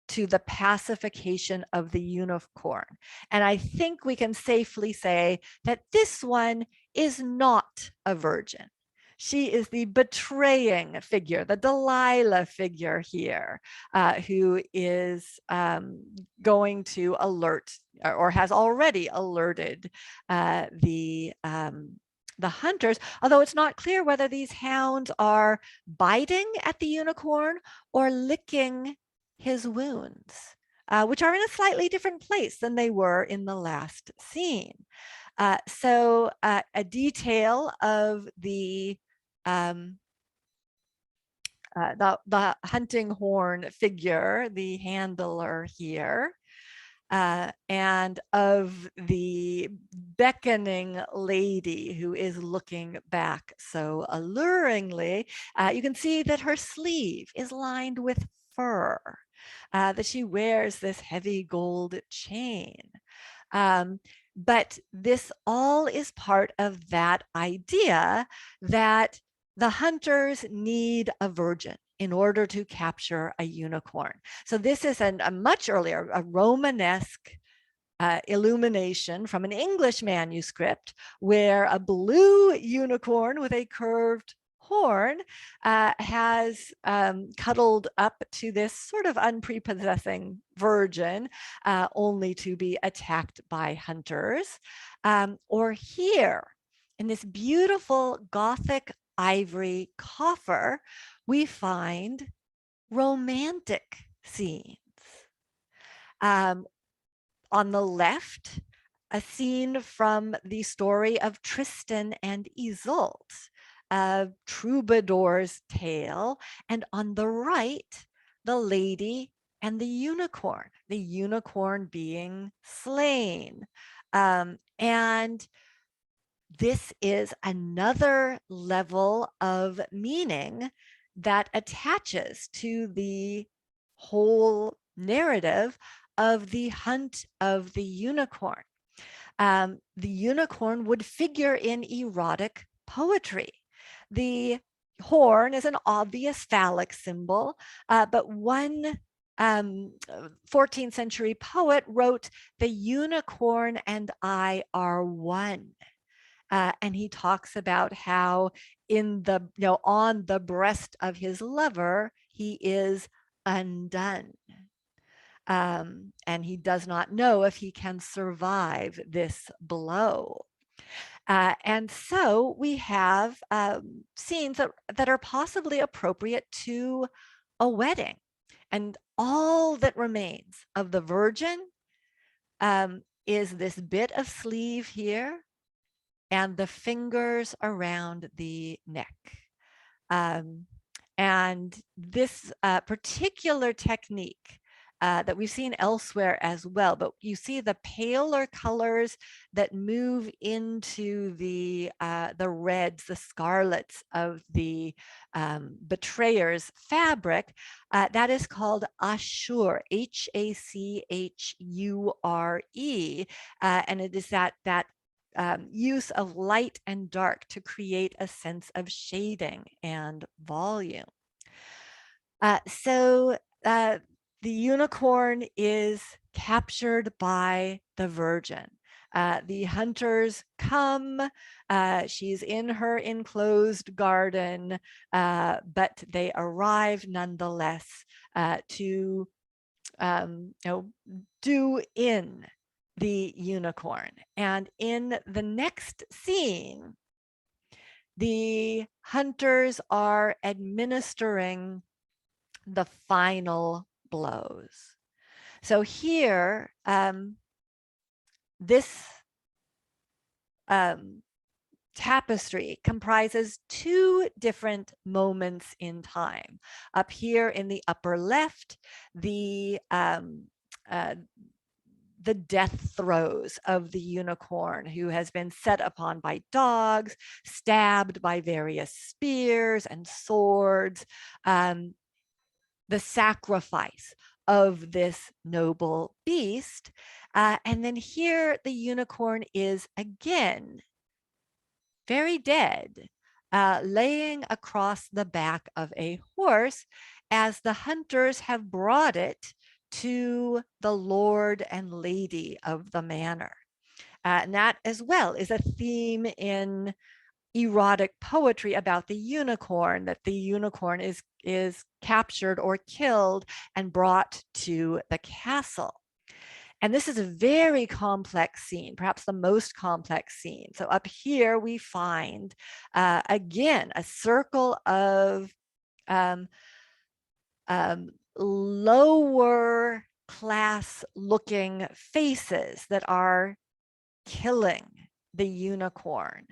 to the pacification of the unicorn. And I think we can safely say that this one is not a virgin. She is the betraying figure, the Delilah figure here, who is going to alert or has already alerted the hunters, although it's not clear whether these hounds are biting at the unicorn or licking his wounds, which are in a slightly different place than they were in the last scene. So a detail of the hunting horn figure, the handler here, and of the beckoning lady who is looking back so alluringly. You can see that her sleeve is lined with fur, that she wears this heavy gold chain. But this all is part of that idea that the hunters need a virgin in order to capture a unicorn. So this is a much earlier, a Romanesque illumination from an English manuscript where a blue unicorn with a curved horn has cuddled up to this sort of unprepossessing virgin, only to be attacked by hunters. Or here, in this beautiful Gothic ivory coffer, we find romantic scenes. On the left, a scene from the story of Tristan and Isolde, a troubadour's tale, and on the right, the lady and the unicorn being slain. And this is another level of meaning that attaches to the whole narrative of the hunt of the unicorn. The unicorn would figure in erotic poetry. The horn is an obvious phallic symbol, but one 14th century poet wrote, "The unicorn and I are one." And he talks about how on the breast of his lover, he is undone. And he does not know if he can survive this blow. And so we have scenes that are possibly appropriate to a wedding. And all that remains of the virgin is this bit of sleeve here and the fingers around the neck. And this particular technique that we've seen elsewhere as well. But you see the paler colors that move into the reds, the scarlets of the betrayer's fabric. That is called Ashur, H-A-C-H-U-R-E, and it is that use of light and dark to create a sense of shading and volume. So the unicorn is captured by the virgin. The hunters come, she's in her enclosed garden, but they arrive nonetheless to do in the unicorn. And in the next scene, the hunters are administering the final blows. So here, this tapestry comprises two different moments in time. Up here in the upper left, the death throes of the unicorn, who has been set upon by dogs, stabbed by various spears and swords, the sacrifice of this noble beast. And then here the unicorn is again very dead, laying across the back of a horse, as the hunters have brought it to the lord and lady of the manor. And that as well is a theme in erotic poetry about the unicorn, that the unicorn is captured or killed and brought to the castle. And this is a very complex scene, perhaps the most complex scene. So up here we find, again, a circle of lower class looking faces that are killing the unicorn.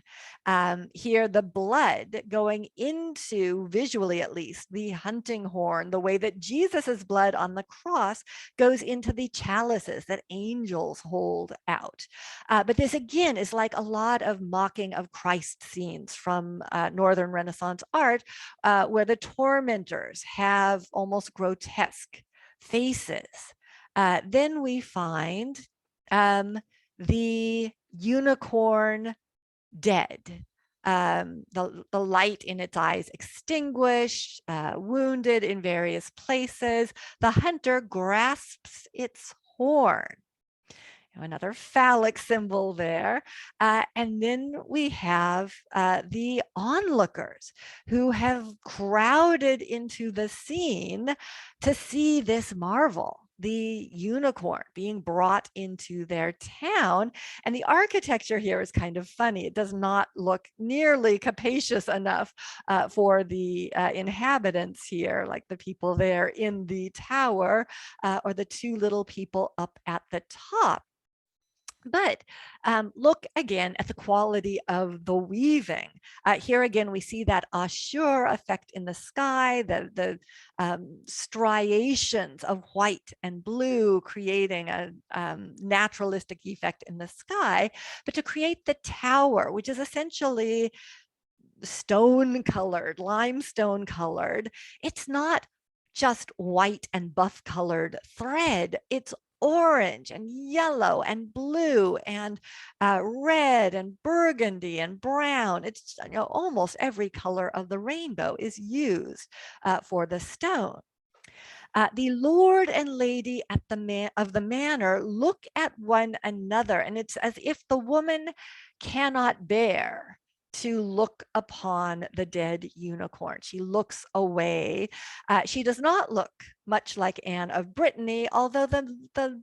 Here, the blood going into, visually at least, the hunting horn, the way that Jesus's blood on the cross goes into the chalices that angels hold out. But this again is like a lot of mocking of Christ scenes from Northern Renaissance art, where the tormentors have almost grotesque faces. Then we find the unicorn dead, the light in its eyes extinguished, wounded in various places. The hunter grasps its horn. Another phallic symbol there. And then we have the onlookers who have crowded into the scene to see this marvel, the unicorn being brought into their town. And the architecture here is kind of funny. It does not look nearly capacious enough for the inhabitants here, like the people there in the tower, or the two little people up at the top. But look again at the quality of the weaving. Here again, we see that Ashur effect in the sky, the striations of white and blue creating a naturalistic effect in the sky. But to create the tower, which is essentially stone colored, limestone colored, it's not just white and buff colored thread. It's orange and yellow and blue and red and burgundy and brown. It's, almost every color of the rainbow is used for the stone. The lord and lady at of the manor look at one another, and it's as if the woman cannot bear to look upon the dead unicorn. She looks away. She does not look much like Anne of Brittany, although the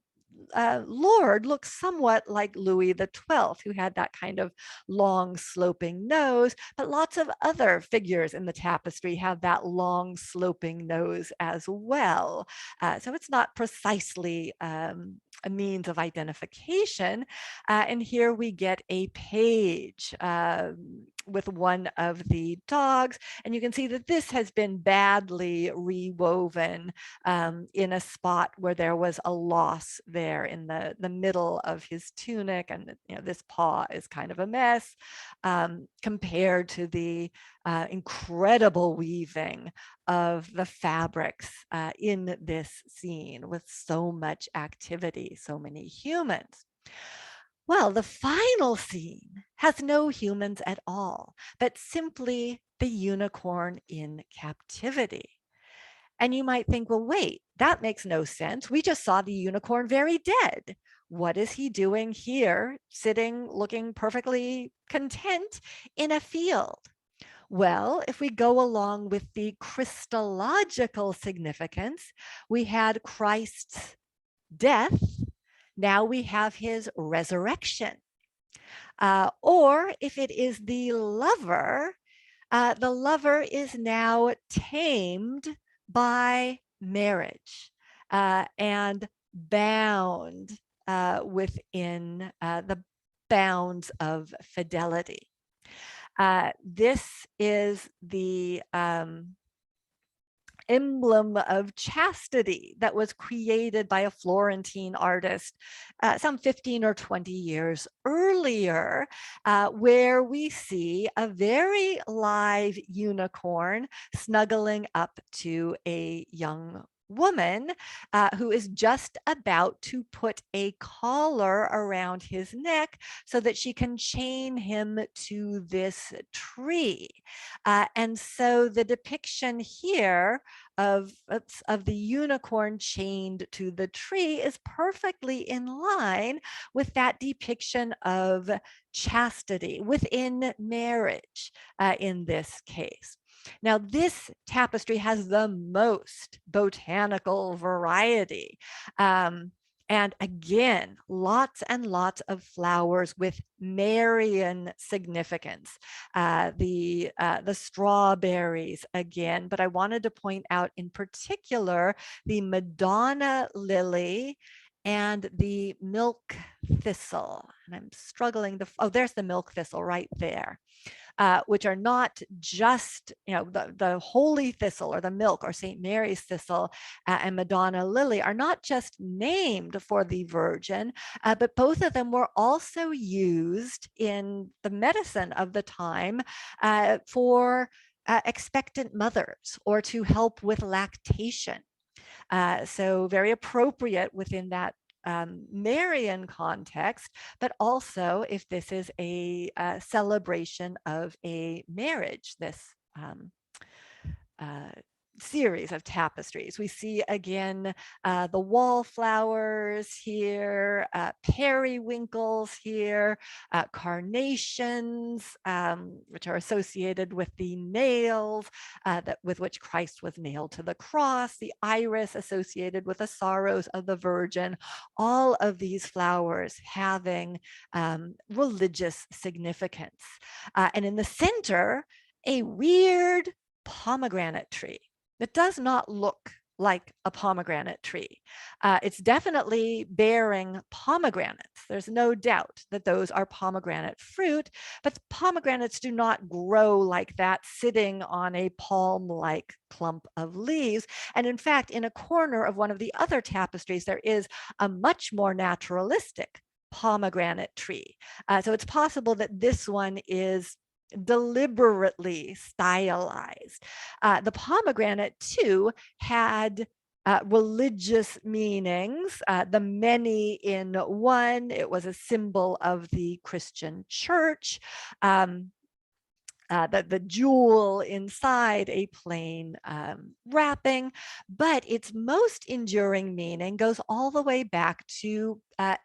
Lord looks somewhat like Louis XII, who had that kind of long sloping nose, but lots of other figures in the tapestry have that long sloping nose as well. So it's not precisely a means of identification. And here we get a page with one of the dogs. And you can see that this has been badly rewoven in a spot where there was a loss there in the middle of his tunic. And this paw is kind of a mess compared to the incredible weaving of the fabrics in this scene with so much activity, so many humans. Well, the final scene has no humans at all, but simply the unicorn in captivity. And you might think, well, wait, that makes no sense. We just saw the unicorn very dead. What is he doing here, sitting, looking perfectly content in a field? Well, if we go along with the Christological significance, we had Christ's death. Now we have his resurrection. Or if it is the lover is now tamed by marriage and bound within the bounds of fidelity. This is the emblem of chastity that was created by a Florentine artist some 15 or 20 years earlier, where we see a very live unicorn snuggling up to a young woman who is just about to put a collar around his neck so that she can chain him to this tree. And so the depiction here of the unicorn chained to the tree is perfectly in line with that depiction of chastity within marriage in this case. Now, this tapestry has the most botanical variety. And again, lots and lots of flowers with Marian significance. The strawberries again, but I wanted to point out in particular the Madonna lily and the milk thistle. And I'm struggling to, oh, there's the milk thistle right there. Which are not just, the holy thistle or the milk or St. Mary's thistle and Madonna lily are not just named for the Virgin, but both of them were also used in the medicine of the time for expectant mothers or to help with lactation. So very appropriate within that Marian context, but also if this is a celebration of a marriage, this series of tapestries. We see again the wallflowers here, periwinkles here, carnations, which are associated with the nails with which Christ was nailed to the cross, the iris associated with the sorrows of the Virgin, all of these flowers having religious significance. And in the center, a weird pomegranate tree. It does not look like a pomegranate tree. It's definitely bearing pomegranates. There's no doubt that those are pomegranate fruit, but pomegranates do not grow like that, sitting on a palm-like clump of leaves. And in fact, in a corner of one of the other tapestries, there is a much more naturalistic pomegranate tree. So it's possible that this one is deliberately stylized. The pomegranate too had religious meanings, the many in one. It was a symbol of the Christian church. The jewel inside a plain wrapping, but its most enduring meaning goes all the way back to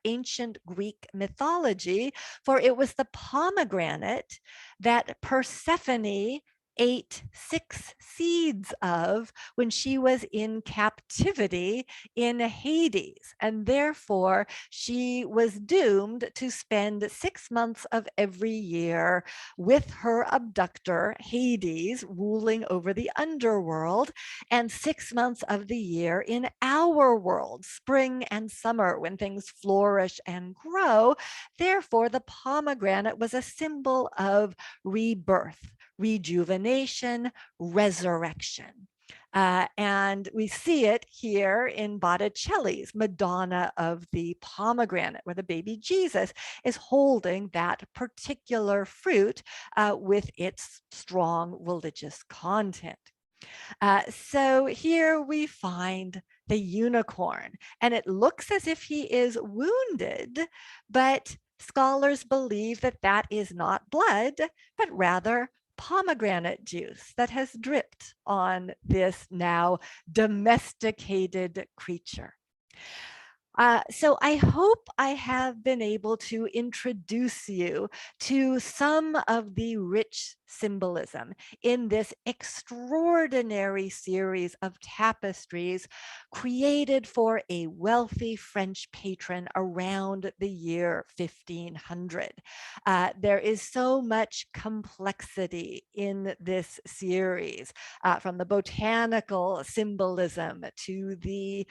ancient Greek mythology, for it was the pomegranate that Persephone ate 6 seeds of when she was in captivity in Hades. And therefore, she was doomed to spend 6 months of every year with her abductor, Hades, ruling over the underworld, and 6 months of the year in our world, spring and summer, when things flourish and grow. Therefore, the pomegranate was a symbol of rebirth, rejuvenation, resurrection. And we see it here in Botticelli's Madonna of the Pomegranate, where the baby Jesus is holding that particular fruit with its strong religious content. So here we find the unicorn, and it looks as if he is wounded, but scholars believe that that is not blood, but rather pomegranate juice that has dripped on this now domesticated creature. So I hope I have been able to introduce you to some of the rich symbolism in this extraordinary series of tapestries created for a wealthy French patron around the year 1500. There is so much complexity in this series, from the botanical symbolism to the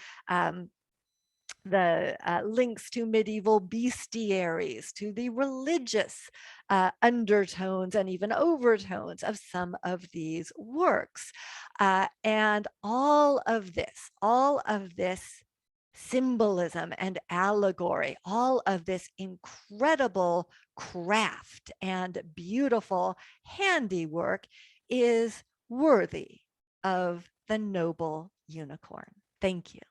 links to medieval bestiaries, to the religious undertones and even overtones of some of these works. And all of this symbolism and allegory, all of this incredible craft and beautiful handiwork is worthy of the noble unicorn. Thank you.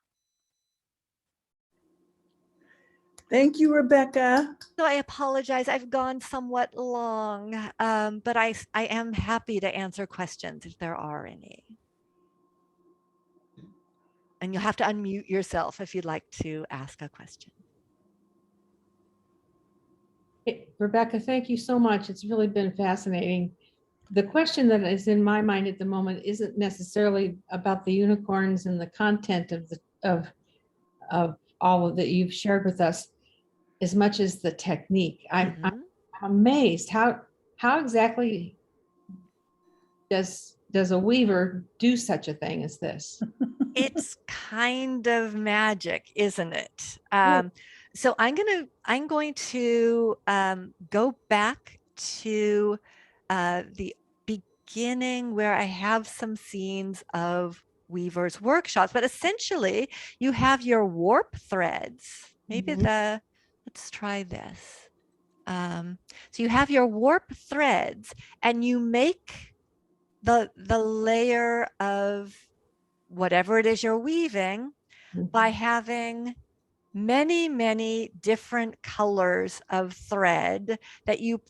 Thank you, Rebecca. So I apologize. I've gone somewhat long, but I am happy to answer questions if there are any. And you'll have to unmute yourself if you'd like to ask a question. Hey, Rebecca, thank you so much. It's really been fascinating. The question that is in my mind at the moment isn't necessarily about the unicorns and the content of all of that you've shared with us, as much as the technique. I'm amazed how exactly does a weaver do such a thing as this? It's kind of magic, isn't it? So I'm going to go back to the beginning where I have some scenes of weavers' workshops, but essentially you have your warp threads. Maybe let's try this. So you have your warp threads, and you make the layer of whatever it is you're weaving by having many different colors of thread that you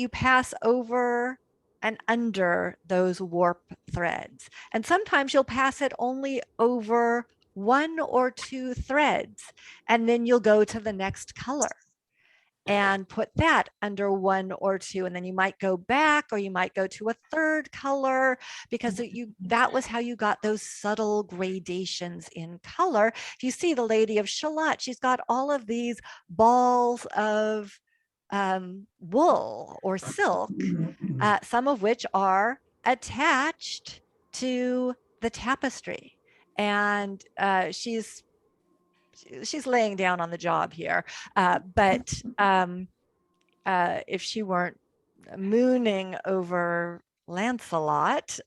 pass over and under those warp threads. And sometimes you'll pass it only over 1 or 2 threads, and then you'll go to the next color and put that under 1 or 2, and then you might go back, or you might go to a 3rd color, because that was how you got those subtle gradations in color. If you see the Lady of Shalott, she's got all of these balls of wool or silk, some of which are attached to the tapestry, and she's laying down on the job here, but if she weren't mooning over Lancelot,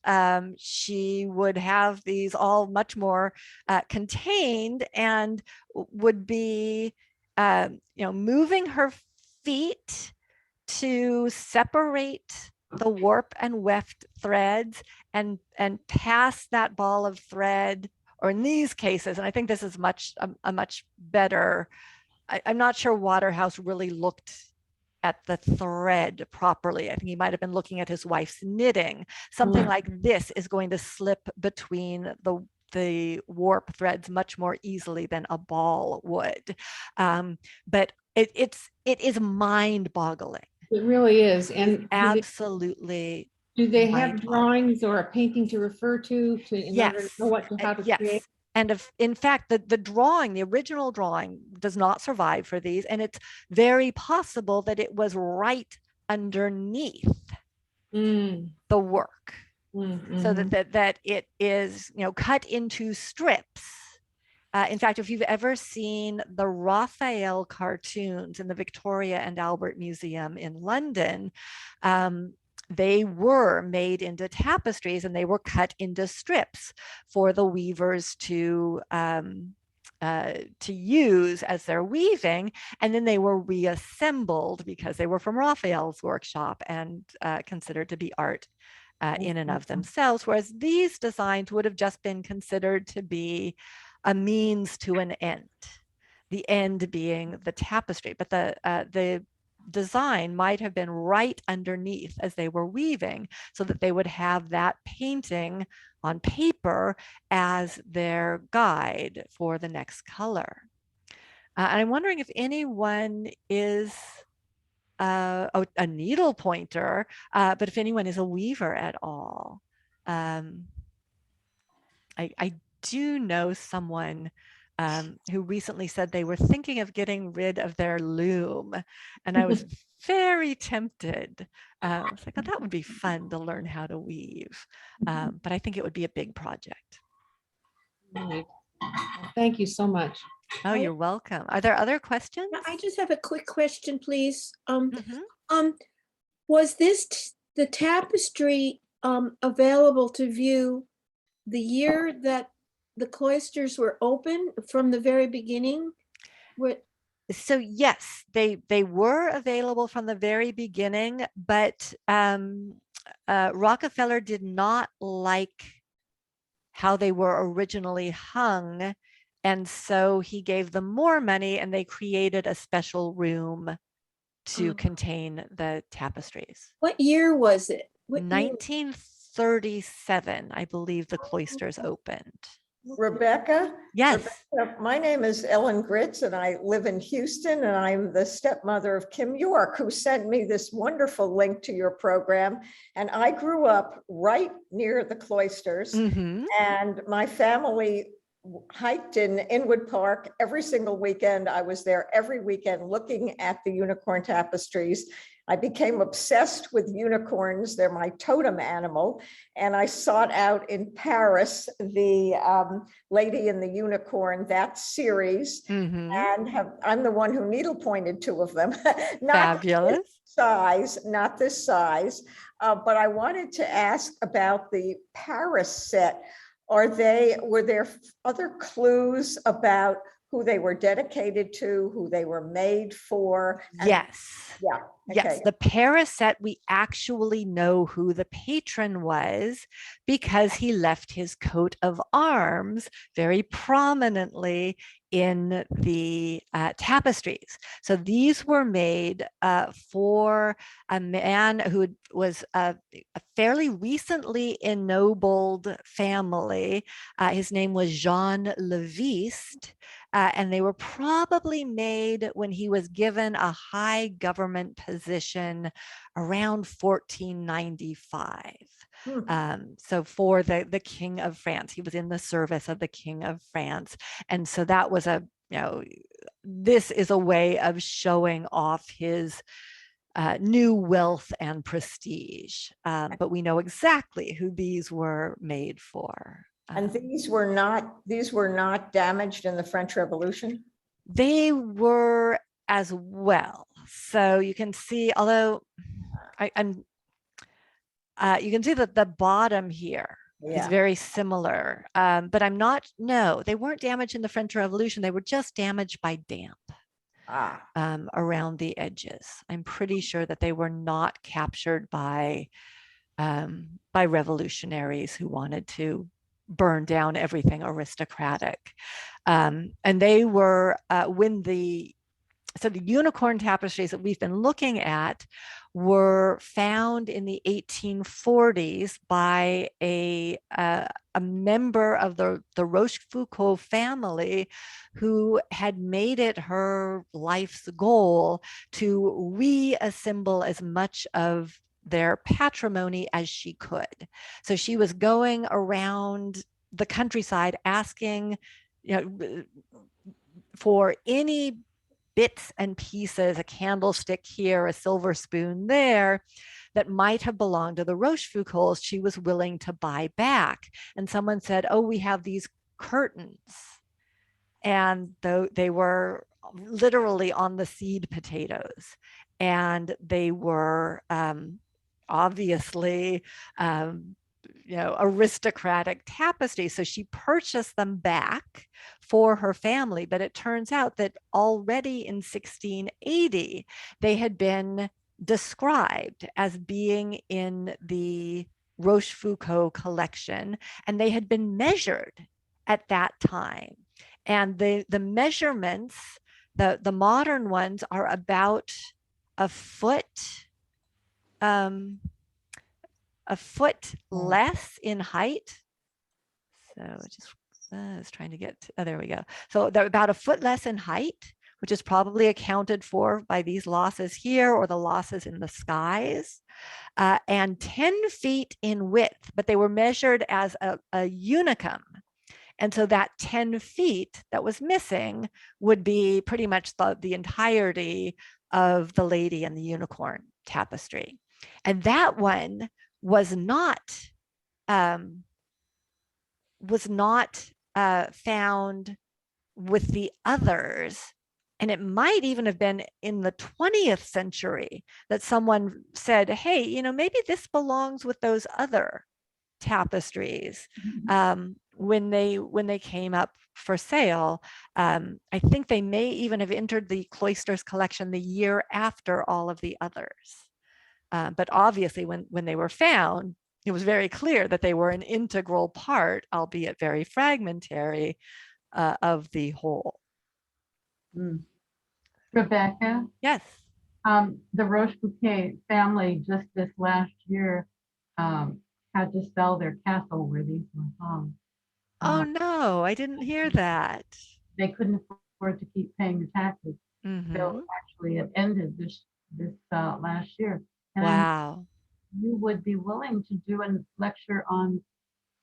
she would have these all much more contained, and would be moving her feet to separate the warp and weft threads and pass that ball of thread, or in these cases, and I think this is a much better, I'm not sure Waterhouse really looked at the thread properly. I think he might have been looking at his wife's knitting. Something like this is going to slip between the warp threads much more easily than a ball would. But it is mind-boggling. It really is. And absolutely Do they have mind-boggling. drawings or a painting to refer to in order to know Yes, how to yes. create? And in fact, the drawing, the original drawing, does not survive for these, and it's very possible that it was right underneath Mm, the work, so mhm. that it is, you know, cut into strips. In fact, if you've ever seen the Raphael cartoons in the Victoria and Albert Museum in London, they were made into tapestries and they were cut into strips for the weavers to use as they're weaving, and then they were reassembled because they were from Raphael's workshop and considered to be art in and of themselves, whereas these designs would have just been considered to be a means to an end, the end being the tapestry. But the design might have been right underneath as they were weaving, so that they would have that painting on paper as their guide for the next color. And I'm wondering if anyone is a needle pointer, but if anyone is a weaver at all. I do know someone who recently said they were thinking of getting rid of their loom, and I was very tempted. I was like, oh, that would be fun to learn how to weave, but I think it would be a big project. Right. Thank you so much. Oh, you're welcome. Are there other questions? I just have a quick question, please. Mhm. Was the tapestry available to view the year that the cloisters were open from the very beginning? What? So yes, they were available from the very beginning, but Rockefeller did not like how they were originally hung, and so he gave them more money, and they created a special room to contain the tapestries. What year was it? What year? 1937, I believe the cloisters opened. Rebecca? Yes. Rebecca, my name is Ellen Gritz and I live in Houston, and I'm the stepmother of Kim York, who sent me this wonderful link to your program. And I grew up right near the cloisters, and my family hiked in Inwood Park every single weekend. I was there every weekend looking at the unicorn tapestries. I became obsessed with unicorns. They're my totem animal. And I sought out in Paris the Lady in the Unicorn, that series. And I'm the one who needle pointed two of them. Not Fabulous. not this size. But I wanted to ask about the Paris set. Were there other clues about who they were dedicated to, who they were made for? Yes. Yeah. Yes, Okay. the Paris set, we actually know who the patron was because he left his coat of arms very prominently in the tapestries. So these were made for a man who was a fairly recently ennobled family. His name was Jean Leviste. And they were probably made when he was given a high government position around 1495. So for the King of France, he was in the service of the King of France. And so that was this is a way of showing off his new wealth and prestige. But we know exactly who these were made for. And these were not damaged in the French Revolution? They were as well. So you can see, although you can see that the bottom here is very similar, but no, they weren't damaged in the French Revolution. They were just damaged by damp around the edges. I'm pretty sure that they were not captured by revolutionaries who wanted to burn down everything aristocratic. And they were so the unicorn tapestries that we've been looking at were found in the 1840s by a member of the Rochefoucauld family, who had made it her life's goal to reassemble as much of their patrimony as she could. So she was going around the countryside asking, for any bits and pieces, a candlestick here, a silver spoon there, that might have belonged to the Rochefoucauld's, she was willing to buy back. And someone said, oh, we have these curtains. And they were literally on the seed potatoes. And they were obviously aristocratic tapestry. So she purchased them back for her family. But it turns out that already in 1680, they had been described as being in the Rochefoucauld collection, and they had been measured at that time. And the measurements, the modern ones, are about a foot less in height. So just I was trying to get, there we go. So they're about a foot less in height, which is probably accounted for by these losses here or the losses in the skies, and 10 feet in width, but they were measured as a unicum. And so that 10 feet that was missing would be pretty much the entirety of the Lady and the Unicorn tapestry. And that one was not found with the others. And it might even have been in the 20th century that someone said, hey, maybe this belongs with those other tapestries. When they came up for sale. I think they may even have entered the Cloisters collection the year after all of the others. But obviously when they were found, it was very clear that they were an integral part, albeit very fragmentary, of the whole. Rebecca? Yes. The Rochefoucauld family just this last year had to sell their castle where these were hung. Oh no, I didn't hear that. They couldn't afford to keep paying the taxes. So actually it ended this last year. And wow. you would be willing to do a lecture on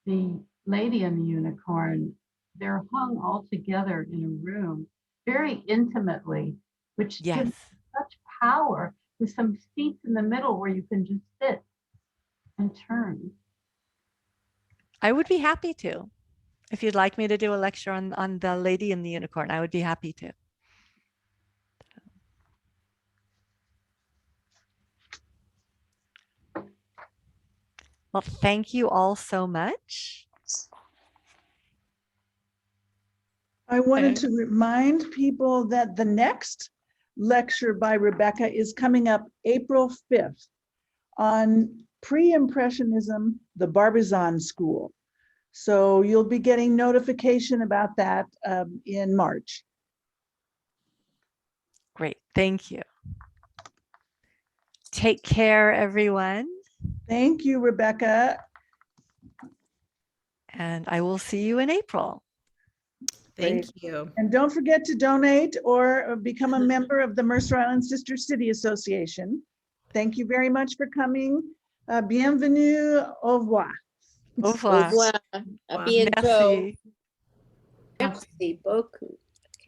the Lady and the Unicorn. They're hung all together in a room very intimately, which gives such power, with some seats in the middle where you can just sit and turn. I would be happy to. If you'd like me to do a lecture on the Lady and the Unicorn, I would be happy to. Well, thank you all so much. I wanted to remind people that the next lecture by Rebecca is coming up April 5th on Pre-Impressionism, the Barbizon School. So you'll be getting notification about that in March. Great, thank you. Take care, everyone. Thank you, Rebecca. And I will see you in April. Thank you. And don't forget to donate or become a member of the Mercer Island Sister City Association. Thank you very much for coming. Bienvenue, au revoir. Au revoir. Au revoir. À bientôt. Merci. Merci beaucoup.